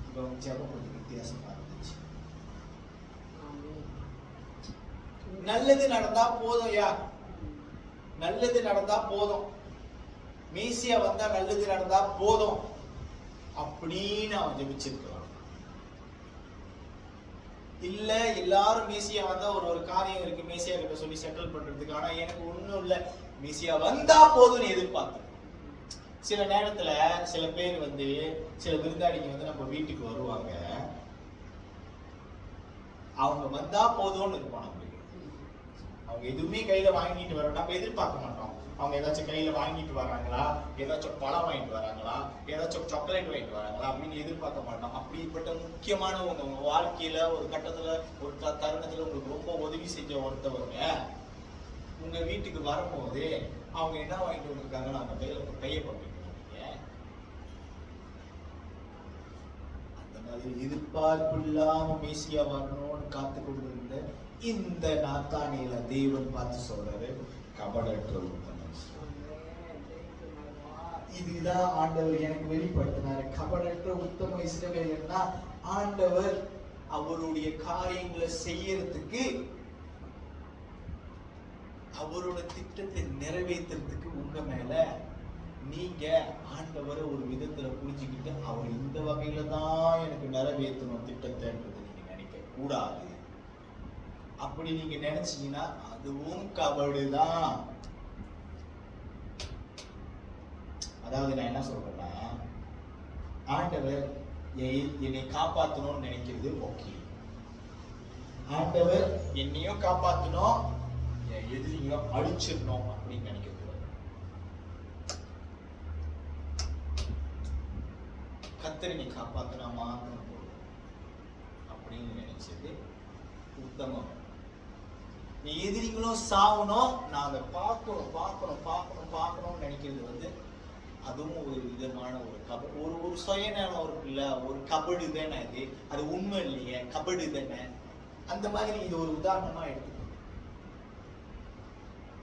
இவன் ஜெபம் கொஞ்சம் வித்தியாசமா இருந்துச்சு. நல்லது நடந்தா போதும், யா நல்லது நடந்தா போதும், மேசியா வந்தா நல்லது நடந்தா போதும் அப்படின்னு அவன் ஜெபிச்சிருக்கான். இல்ல எல்லாரும் மேசியா வந்தா ஒரு காரியம் இருக்கு, மேசியா கிட்ட சொல்லி செட்டில் பண்றதுக்கு. ஆனா எனக்கு ஒண்ணும் இல்ல, மேசியா வந்தா போதும்னு எதிர்பார்த்தேன். சில நேரத்துல சில பேர் வந்து, சில விருந்தாளிங்க வந்து நம்ம வீட்டுக்கு வருவாங்க, அவங்க வந்தா போதும்னு இருப்பான். அவங்க எதுவுமே கையில வாங்கிட்டு வர நம்ம எதிர்பார்க்க மாட்டோம். அவங்க ஏதாச்சும் கையில வாங்கிட்டு வராங்களா, ஏதாச்சும் பழம் வாங்கிட்டு வராங்களா, ஏதாச்சும் சாக்லேட் வாங்கிட்டு வராங்களா அப்படின்னு எதிர்பார்க்க மாட்டோம். அப்படிப்பட்ட முக்கியமானவங்க உங்க வாழ்க்கையில ஒரு கட்டத்துல, ஒரு தருணத்துல உங்களுக்கு ரொம்ப உதவி செஞ்ச ஒருத்தவங்க உங்க வீட்டுக்கு வரும்போது அவங்க என்ன வாங்கிட்டு வந்திருக்காங்கன்னு அவங்க கையை பண்றீங்க. அந்த மாதிரி எதிர்பார்ப்பு இல்லாம மேசியா வரணும்னு காத்து கொண்டிருந்த இந்த நாத்தானியேல தேவன் பார்த்து சொல்றாரு, கபடற்ற உத்தம. இதுதான் ஆண்டவர் எனக்கு வெளிப்படுத்தினாரு. கபடற்ற உத்தம இஸ்ரவேலன்னா ஆண்டவர் அவருடைய காரியங்களை செய்யறதுக்கு, அவரோட திட்டத்தை நிறைவேற்றுறதுக்கு உங்க மேல நீங்க ஆண்டவரை ஒரு விதத்துல புரிஞ்சுக்கிட்டு, அவர் இந்த வகையில தான் எனக்கு நிறைவேற்றணும் திட்டத்தைன்றது நீங்க நினைக்க கூடாது. அப்படி நீங்க நினைச்சீங்கன்னா அதுவும் கபடுதான். அதாவது நான் என்ன சொல்றேன்னா, ஆண்டவர் என்னை காப்பாற்றணும்னு நினைக்கிறது ஓகே. ஆண்டவர் என்னையும் காப்பாற்றணும், என் எதிரியும் அழிச்சிடணும் அப்படின்னு நினைக்க கூடாது. கர்த்தர் நீ காப்பாத்தினா மாத்திரம் போதும் அப்படின்னு நினைச்சது உத்தமம். நீ எதிரிகளும் சாவணும், நான் அதை பார்க்கணும்னு நினைக்கிறது அதுவும் ஒரு விதமான ஒரு சுயநலம் இருக்குல்ல, ஒரு கபடு தானே அது உண்மை இல்லையே, கபடு தானே. அந்த மாதிரி இது ஒரு உதாரணமா எடுத்துக்கணும்.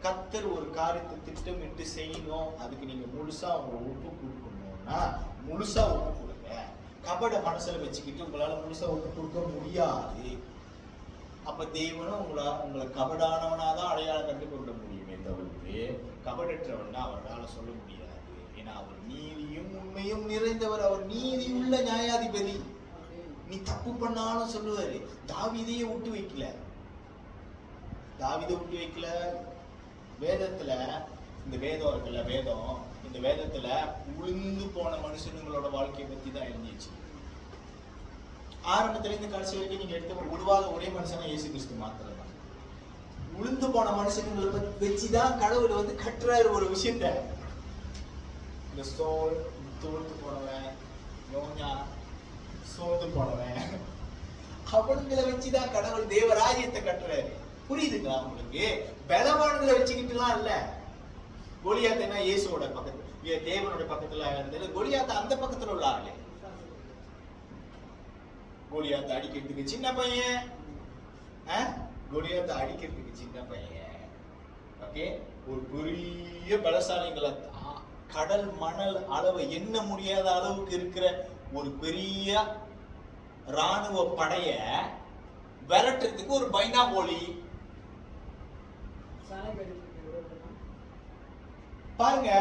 கர்த்தர் ஒரு காரியத்தை திட்டமிட்டு செய்யணும், அதுக்கு நீங்க முழுசா உங்களை ஒப்பு கொடுக்கணும்னா முழுசா ஒப்பு கொடுங்க. கபட மனசுல வச்சுக்கிட்டு உங்களால முழுசா ஒப்பு கொடுக்க முடியாது. அப்ப தேவனும் உங்களை கபடானவனாதான் அடையாளம் கண்டு கொள்ள முடியுமே தவிர்த்து கபடற்றவன் அவரால் சொல்ல முடியாது. ஏன்னா அவர் நீதியும் உண்மையும் நிறைந்தவர், அவர் நீதியுள்ள நியாயாதிபதி. நீ தப்பு பண்ணாலும் சொல்லுவாரு. தாவீதையே விட்டு வைக்கல, வேதத்துல இந்த வேதம் இருக்குல்ல, இந்த வேதத்துல உளுந்து போன மனுஷனுங்களோட வாழ்க்கையை பத்தி தான் எழுதிச்சு. ஆரம்பத்துல இருந்து கடைசி வரைக்கும் நீங்க எடுத்த உருவாக ஒரே மனுஷனா இயேசு கிறிஸ்து மாத்திரம் தான். உளுந்து போன மனுஷங்களை வச்சுதான் கடவுள் கட்டுறாரு ஒரு விஷயத்த. இந்த தோல்த்து போனவன், யோனா சோர்ந்து போனவன், அவனுங்களை வச்சுதான் கடவுள் தேவராஜ்யத்தை கட்டுறாரு. புரியுதுங்களா உங்களுக்கு? பலவான்களை வச்சுக்கிட்டுலாம் இல்ல. கோலியாத் என்ன இயேசுவோட பக்கத்துல, தேவனோட பக்கத்துல இருந்தது. கோலியாத் அந்த பக்கத்துல உள்ள ஆளு. கோலியாத் அடிக்கிறதுக்கு சின்ன பையன், கோலியாத் அடிக்கிறதுக்கு சின்ன பையன். ஓகே, ஒரு பெரிய பலசாலிங்களை, கடல் மணல் அளவு எண்ண முடியாத அளவுக்கு இருக்கிற ஒரு பெரிய ராணுவ படைய விரட்டுறதுக்கு ஒரு பைனாமோலி. பாருங்க,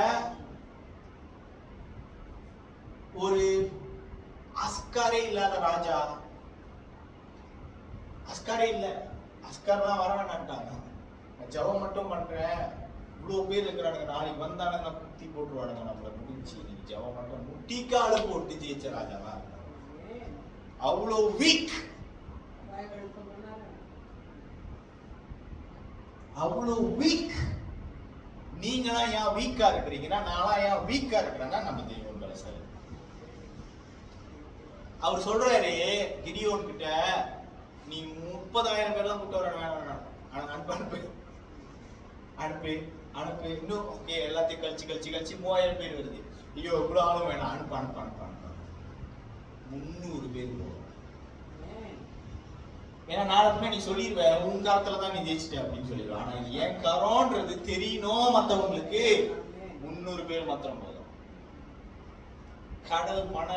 ஒரு அஸ்காரே இல்லாத ராஜா, அஸ்காரே இல்ல, அஸ்கார்லாம் வர வேண்டான்ட்டாங்க. நான் ஜெபம் மட்டும் பண்றேன், இவ்வளவு பேர் இருக்கிறானுங்க, நாளைக்கு வந்தானுங்க குத்தி போட்டுருவானுங்க நம்மள, முடிஞ்சு நீங்க ஜெபம் மட்டும் முட்டிக்கால போட்டு ஜெயிச்ச ராஜாவா. அவ்வளோ வீக், அவ்வளோ வீக். நீங்களா ஏன் வீக்கா இருக்கிறீங்கன்னா, நானா ஏன் வீக்கா இருக்கிறேன்னா நம்ம தெய்வம் பலசாலி. அவர் சொல்றாரு கிடியோன் கிட்ட, நீ 30,000 பேர்லாம் கூட்ட வர வேணாம், அனுப்பு அனுப்பு அனுப்பு. இன்னும் ஓகே, எல்லாத்தையும் கழிச்சு 3000 பேர் வருது. ஐயோ இவ்வளவு ஆளும் வேணாம், அனுப்பு 300 பேர் போகும். ஏன்னா நாளைக்குமே நீ சொல்லிடுவ, உன் காலத்துல தான் நீ ஜெயிச்சிட்ட அப்படின்னு சொல்லிடுவ. ஆனா என் கரோன்றது தெரியணும் மத்தவங்களுக்கு. 300 பேர் மாத்திரம் போதும். கடல் மன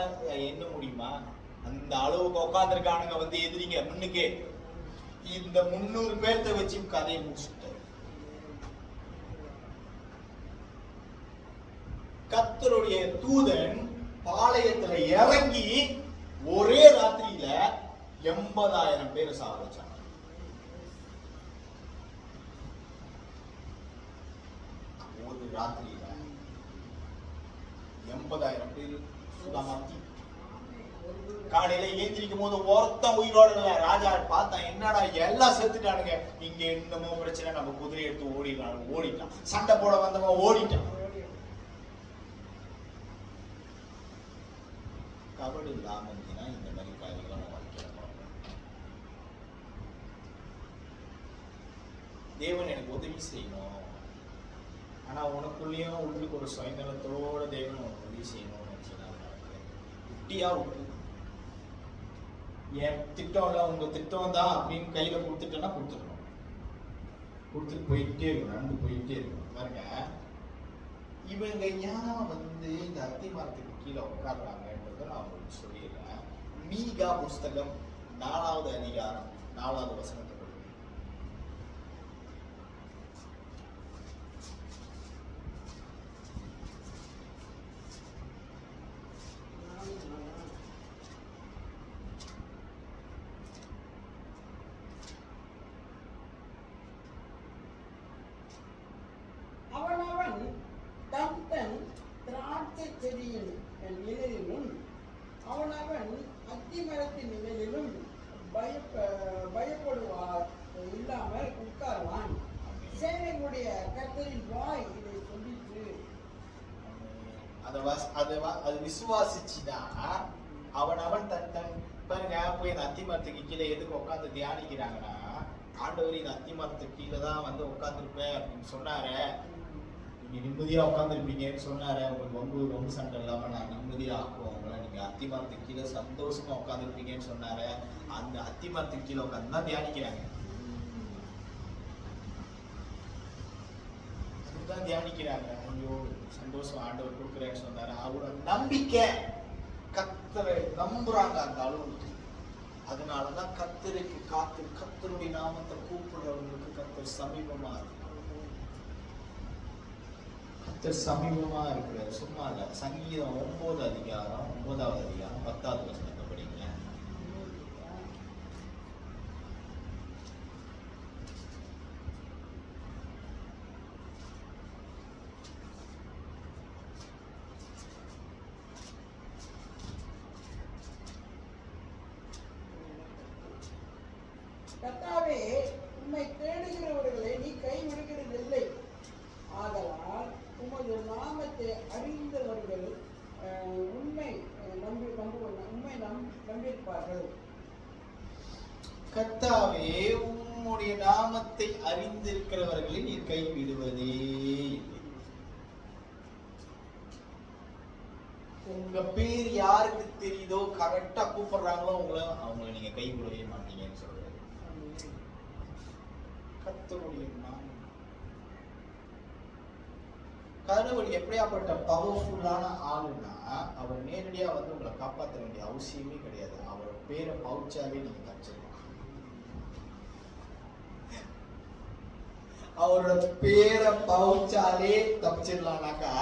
என்ன முடியுமா? அந்த அளவுக்கு உட்காந்துருக்கானுங்க எதிரிங்க முன்னுக்கே. இந்த 300 பேர்த்த வச்சு கதையை முடிச்சுட்டாரு. கர்த்தருடைய தூதன் பாளையத்துல இறங்கி ஒரே ராத்திரியில 80,000 பேரை சாவடிச்சாங்க. ஒரு ராத்திரியில 80,000 பேர் சுதாமாத்தி. காலையில ஏந்திரிக்கும் போது ஒருத்தன் உயிரோட இல்ல. ராஜா பார்த்தா, என்னடா எல்லாம் செத்துட்டானுங்க, இங்க என்னமோ பிரச்சனை, நம்ம குதிரை எடுத்து ஓடிட்டான், சண்டை போட வந்தவன் ஓடிட்டான். கபடு இல்லாம இருந்தீங்கன்னா இந்த மாதிரி காரியங்களை வாழ்க்கையில தேவன் எனக்கு உதவி செய்யணும், ஆனா உனக்குள்ளேயும் உள்ளுக்கு ஒரு சுயநலத்தோட தேவன் உனக்கு உதவி செய்யணும்னு நினைச்சா குட்டியா விட்டு, என் திட்டம் இல்ல உங்க திட்டம் தான் அப்படின்னு கையில கொடுத்துட்டேன்னா கொடுத்துடணும், கொடுத்துட்டு போயிட்டே இருக்கணும், நடந்து போயிட்டே இருக்கணும். பாருங்க, இவங்க ஏன் இந்த அத்தி மரத்துக்கு கீழே உட்காடுறாங்கன்றத நான் உங்களுக்கு சொல்லிடுறேன். மீகா புஸ்தகம் 4வது அதிகாரம் 4வது வசனத்தை படிங்க. அவனவன் தன் தன் திராட்சை அத்திமரத்தின் நிழலிலும் பயப்படுவார் இல்லாமல் உட்கார்வான். சேனைகளுடைய கர்த்தரின் வாய் இதை சொல்லிற்று. அது விசுவாசிச்சுதான் அவன் தன் பாருங்க. போய் இந்த அத்திமரத்துக்கு கீழே எதுக்கு உட்காந்து தியானிக்கிறாங்கன்னா, ஆண்டவர் இந்த அத்திமரத்துக்கு கீழே தான் வந்து உட்காந்துருப்பேன் அப்படின்னு சொன்னாரு. நீங்க நிம்மதியா உட்காந்துருப்பீங்கன்னு சொன்னாரு. உங்களுக்கு ரொம்ப சண்டை இல்லாம நான் நிம்மதியா ஆக்குவோம் உங்களை. நீங்க அத்திமரத்துக்கு கீழே சந்தோஷமா உட்காந்துருப்பீங்கன்னு சொன்னாரு. அந்த அத்திமரத்துக்கு கீழே உட்காந்து தான் தியானிக்கிறாங்க. அதுதான் தியானிக்கிறாங்க. ஐயோ சந்தோஷம் ஆண்டவர் கொடுக்குறேன்னு சொன்னாரு. அவரோட நம்பிக்கை கர்த்தரை நம்புறாங்க அந்த அளவுக்கு. அதனாலதான் கர்த்தருக்கு காத்து கர்த்தருடைய நாமத்தை கூப்பிடுறவங்களுக்கு கர்த்தர் சமீபமா இருக்கு. கர்த்தர் சமீபமா இருக்கிறார், சும்மா இல்ல. சங்கீதம் 9வது அதிகாரம் 10வது வசனத்தை படிங்க. கர்த்தாவே, உம்மை தேடுகிறவர்களை நீ கைவிடுகிறதில்லை. ஆதலால் உமது நாமத்தை அறிந்தவர்கள் உம்மை நம்பியிருப்பார்கள். கர்த்தாவே, உம்முடைய நாமத்தை அறிந்திருக்கிறவர்களை நீ கைவிடுவதே இல்லை. உங்க பேர் யாருக்கு தெரியுதோ, கரெக்டா கூப்பிடுறாங்களோ அவங்கள நீங்க கைவிடவே மாட்டீங்கன்னு சொல்றாரு. கர்த்தருடைய நாமம். கடவுள் எப்படியாப்பட்ட பவர்ஃபுல்லான ஆளுன்னா, அவர் நேரடியா வந்து உங்களை காப்பாற்ற வேண்டிய அவசியமே கிடையாது. அவர் பேரை பவுச்சாலே நீங்க தப்பிச்சிடலாம். அவரோட பேரை பவுச்சாலே தப்பிச்சிடலாம்னாக்கா,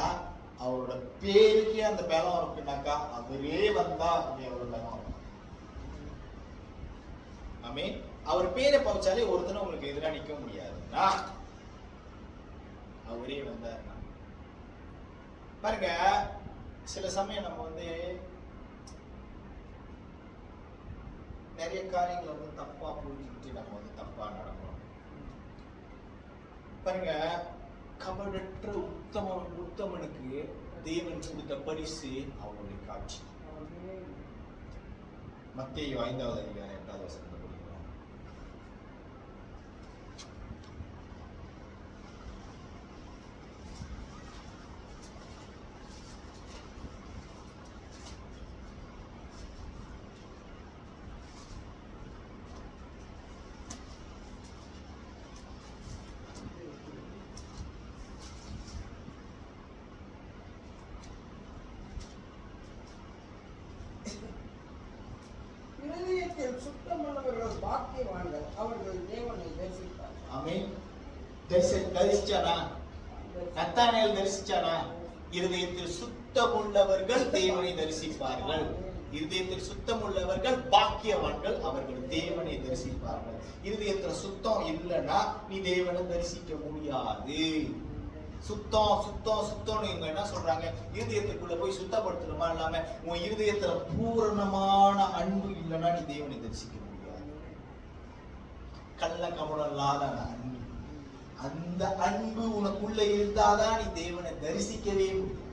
அவரோட பேருக்கே அந்த பலம் இருக்குனாக்கா, அவரே வந்தா எவ்வளவு பலம் இருக்கும். ஆமே, அவர் பேரை பவுச்சாலே ஒருத்தனை உங்களுக்கு எதிராக நிக்க முடியாதுன்னா, அவரே வந்தாருன்னா பாருங்க. சில சமயம் நம்ம வந்து நிறைய காரியங்களை வந்து தப்பா புரிஞ்சுக்கிட்டு நம்ம வந்து தப்பா நடக்கிறோம். பாருங்க, கபடற்ற உத்தமனுக்கு தேவன் கொடுத்த பரிசு அவருடைய காட்சி. மத்தேயு 5வது அதிகாரம் 8வது வசனத்தை படிக்கிறோம். இருதயத்தில் சுத்தமுள்ளவர்கள் பாக்கியவான்கள், அவர்கள் தேவனை தரிசிப்பார்கள். ஆமென். தரிசிச்சானா? நத்தானேல் தரிசிச்சானா? இருதயத்தில் சுத்தமுள்ளவர்கள் தேவனை தரிசிப்பார்கள். இருதயத்தில் சுத்தமுள்ளவர்கள் பாக்கியவான்கள், அவர்கள் தேவனை தரிசிப்பார்கள். இருதயத்துல சுத்தம் இல்லைன்னா நீ தேவனை தரிசிக்க முடியாது. சுத்தம் சுத்தம் சுத்தம்னு இவங்க என்ன சொல்றாங்க? இருதயத்துக்குள்ள போய் சுத்தப்படுத்தணுமா இல்லாம உன் இருதயத்துல பூரணமான அன்பு இல்லைன்னா நீ தேவனை தரிசிக்க முடியாது. கள்ள கபடம் இல்லாத அன்பு, அந்த அன்பு உனக்குள்ள இருந்தாதான் நீ தேவனை தரிசிக்கவே முடியும்.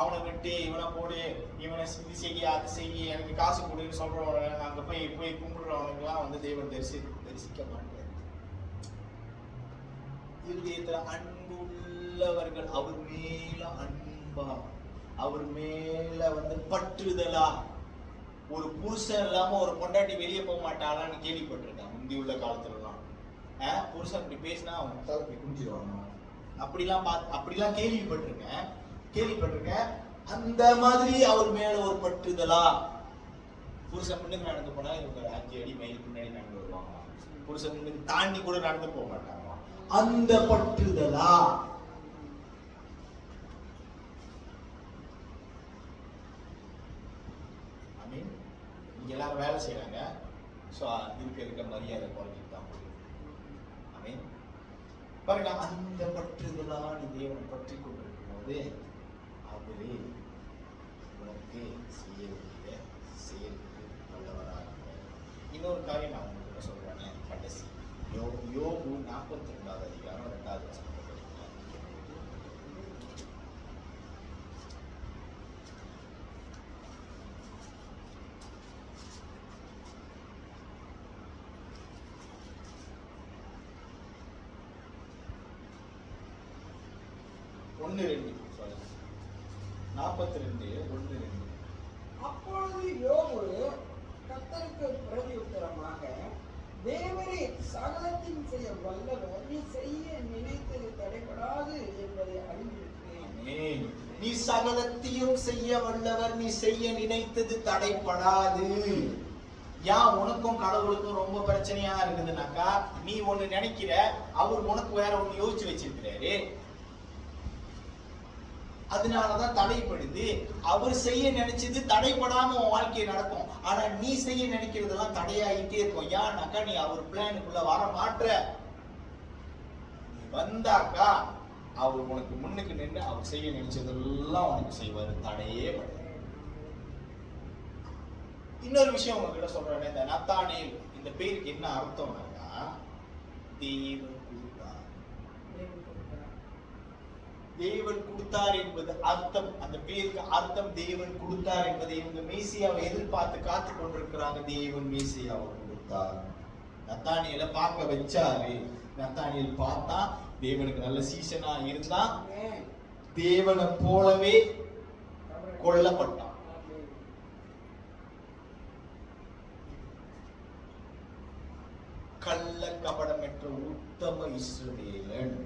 அவனை விட்டு இவனை போடு, இவனை இது செய்ய அது செய்ய, எனக்கு காசு கொடுன்னு சொல்றவன் அங்க போய் போய் கும்பிடுறவனுக்கு எல்லாம் வந்து தேவன் தரிசிக்க மாட்டார். இருதயத்துல அன்பு உள்ளவர்கள் அவர் மேல அன்பா, அவர் மேல வந்து பற்றுதலா. ஒரு புருஷன் இல்லாம ஒரு பொண்டாட்டி வெளியே போக மாட்டாளான்னு கேள்விப்பட்டிருக்கேன் முந்தி உள்ள காலத்துல எல்லாம். புருஷன் இப்படி பேசினா அவன் தலை குடிச்சிருவாங்க, அப்படிலாம் கேள்விப்பட்டிருக்கேன். அந்த மாதிரி அவர் மேல ஒரு பற்றுதலா. புருஷன் முன்னுக்கு நடந்து போனா இவங்க 5 அடி மைல் பின்னாடி நடந்து வருவாங்க. புருஷன் முன்னுக்கு தாண்டி கூட நடந்து போக மாட்டாங்க. அந்த பற்றுதலா. இங்க எல்லாரும் வேலை செய்யறாங்க. சோ இருக்க மரியாதை குறைஞ்சிட்டு தான் போகுது. ஆமென். பாருங்க, அந்த பற்றுதலா நீ தேவனை பற்றி கொண்டிருக்கும் போது அவரே உனக்கு செய்ய 42வது அதிகாரம் 2வது வசனத்தை படிக்கலாம். ஒன்று 2 சொல்லுங்க. 42 1 2. அப்பொழுது யோபு கர்த்தருக்கு பிரதியுத்தரமாக, தேவரே சகலத்தையும் செய்ய வல்லவர், நீ செய்ய நினைத்தது தடைபடாது என்பதை அறிந்திருக்கிறேன். ஆமென். நீ சகலத்தையும் செய்ய வல்லவர், நீ செய்ய நினைத்தது தடைப்படாது. ஏன் உனக்கும் கடவுளுக்கும் ரொம்ப பிரச்சனையா இருக்குதுனாக்கா, நீ ஒண்ணு நினைக்கிற, அவர் உனக்கு வேற ஒண்ணு யோசிச்சு வச்சிருக்கிறாரு. அதனாலதான் தடைப்படுது. அவர் செய்ய நினைச்சது தடைப்படாம உன் வாழ்க்கையை நடக்கும். ஆனா நீ செய்ய நினைக்கிறதெல்லாம் தடையாகிட்டே இருக்கும். ஏன்னாக்கா நீ அவர் பிளானுக்குள்ள வர மாட்ற. நீ வந்தாக்கா அவர் உனக்கு முன்னுக்கு நின்று அவர் செய்ய நினைச்சதெல்லாம் உனக்கு செய்வாரு, தடையே படாது. இன்னொரு விஷயம் உங்ககிட்ட சொல்றேன். இந்த நத்தானேல் இந்த பேருக்கு என்ன அர்த்தம்னாக்கா, தேவன் கொடுத்தார். தேவன் கொடுத்தார் என்பது அர்த்தம். அந்த பேருக்கு அர்த்தம் தேவன் கொடுத்தார் என்பதை இவங்க மேசியாவை எதிர்பார்த்து காத்து கொண்டிருக்கிறாங்க. தேவன் மேசியாவை கொடுத்தார். நத்தானியலை பார்க்க வச்சாரு. நத்தானியல் பார்த்தா தேவனுக்கு நல்ல சீசனா இருந்தா தேவனை போலவே கொல்லப்பட்டான். கள்ள கபடமற்ற உத்தம இஸ்ரவேலன்.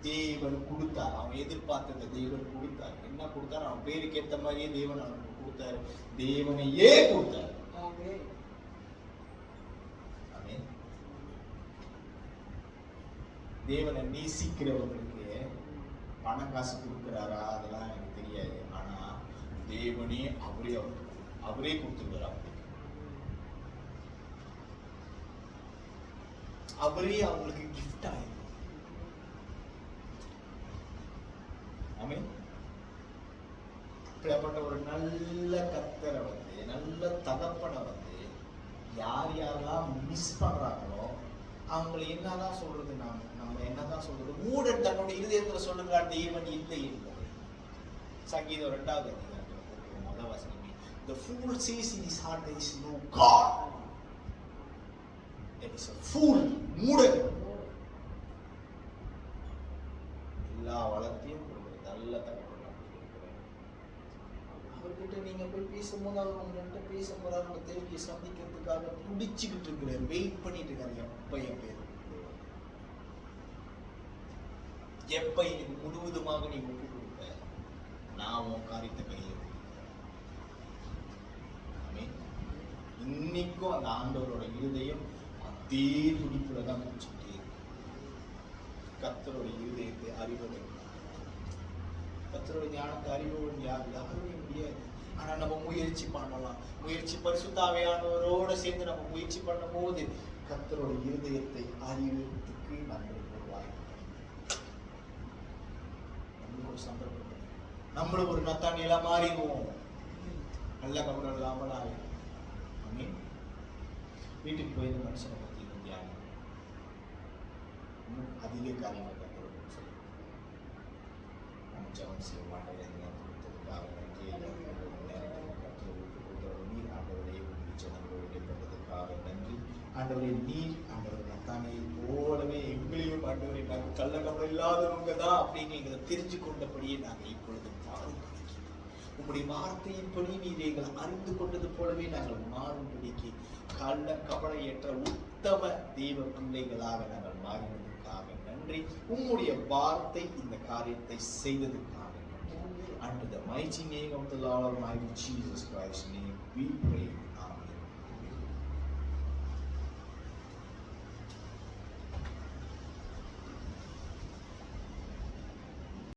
தேவன் கொடுத்தார். அவன் எதிர்பார்த்ததை தேவன் கொடுத்தார். என்ன கொடுத்தார்? அவன் பேருக்கு ஏத்த மாதிரியே தேவன் அவனுக்கு கொடுத்தாரு. தேவனையே கொடுத்தார். தேவனை நேசிக்கிறவங்களுக்கு பணம் காசு கொடுக்கிறாரா அதெல்லாம் எனக்கு தெரியாது. ஆனா தேவனே அவரே கொடுத்துருவார். அவரே அவங்களுக்கு கிஃப்ட் ஆயிடும். இப்படிப்பட்ட ஒரு நல்ல கர்த்தரை நல்ல தகப்பனை யார் யாரெல்லாம் மிஸ் பண்றாங்களோ அவங்களை என்னதான் சொல்றது? நம்ம என்னதான் சொல்றது? மூடன் தன்னுடைய இருதயத்துல சொல்லுங்க, தேவன் இல்லை என்பது. சங்கீதம் 2வது அதிகாரத்துல முதல் வசனமே, the fool says in his heart there is no God. That is a fool. மூடன். எல்லா வளத்தையும் நல்ல தகவல் அவர்கிட்ட நீங்க போய் பேசும்போது அவர் உங்கள்கிட்ட பேசும்போது அவங்க தேவையை சந்திக்கிறதுக்காக துடிச்சுக்கிட்டு இருக்கிறார், வெயிட் பண்ணிட்டு இருக்காரு. எப்ப என் பேர், எப்ப எனக்கு முழுவதுமாக நீ ஒப்பு கொடுப்ப, நான் உன் காரியத்தை கையில். இன்னைக்கும் அந்த ஆண்டவரோட இருதயம் அதே துடிப்புல தான் குடிச்சுட்டே இருக்கு. கர்த்தரோட இருதயத்தை அறிவதை, கர்த்தரோட ஞானத்தை அறிவோம் யாருமே முடியாது. ஆனா நம்ம முயற்சி பண்ணலாம். முயற்சி பரிசுத்த ஆவியானவரோட சேர்ந்து நம்ம முயற்சி பண்ணும் போது கர்த்தரோட இருதயத்தை அறிவதற்கு நம்மளுக்கு ஒரு வாய்ப்பு, நம்மளுக்கு ஒரு சந்தர்ப்பம். நம்மளும் ஒரு நத்தானியலா மாறிடுவோம். நல்ல கவனம் இல்லாமல் ஆயிடும். வீட்டுக்கு போய் இந்த மனுஷனை பத்தி தியானம் இன்னும் அதிக காரியங்கள் கற்றுக்கணும் சொல்லி நம்ம ஜெபம் செய்ய மாட்டோம். கொடுத்ததுக்காக நன்றி. நீர் ஆண்டவரே ஜனங்களோடுபட்டதுக்காக நன்றி. ஆண்டவரே நீர் ஆண்டவர் நத்தானியை போலவே எங்களையும் ஆண்டவரை நாங்கள் கள்ள கவலை இல்லாதவங்க தான் அப்படின்னு எங்களை தெரிஞ்சு கொண்டபடியே நாங்கள் இப்பொழுது மாறும். உங்களுடைய வார்த்தையின்படி நீர் எங்களை அறிந்து கொண்டது போலவே நாங்கள் மாறும்படிக்கு கள்ள கவலையற்ற உத்தம தெய்வ பிள்ளைகளாக நாங்கள் மாறினதுக்காக நன்றி. உங்களுடைய வார்த்தை இந்த காரியத்தை செய்ததுக்காக நன்றி. Under the mighty name of the Lord Almighty Jesus Christ's name we pray.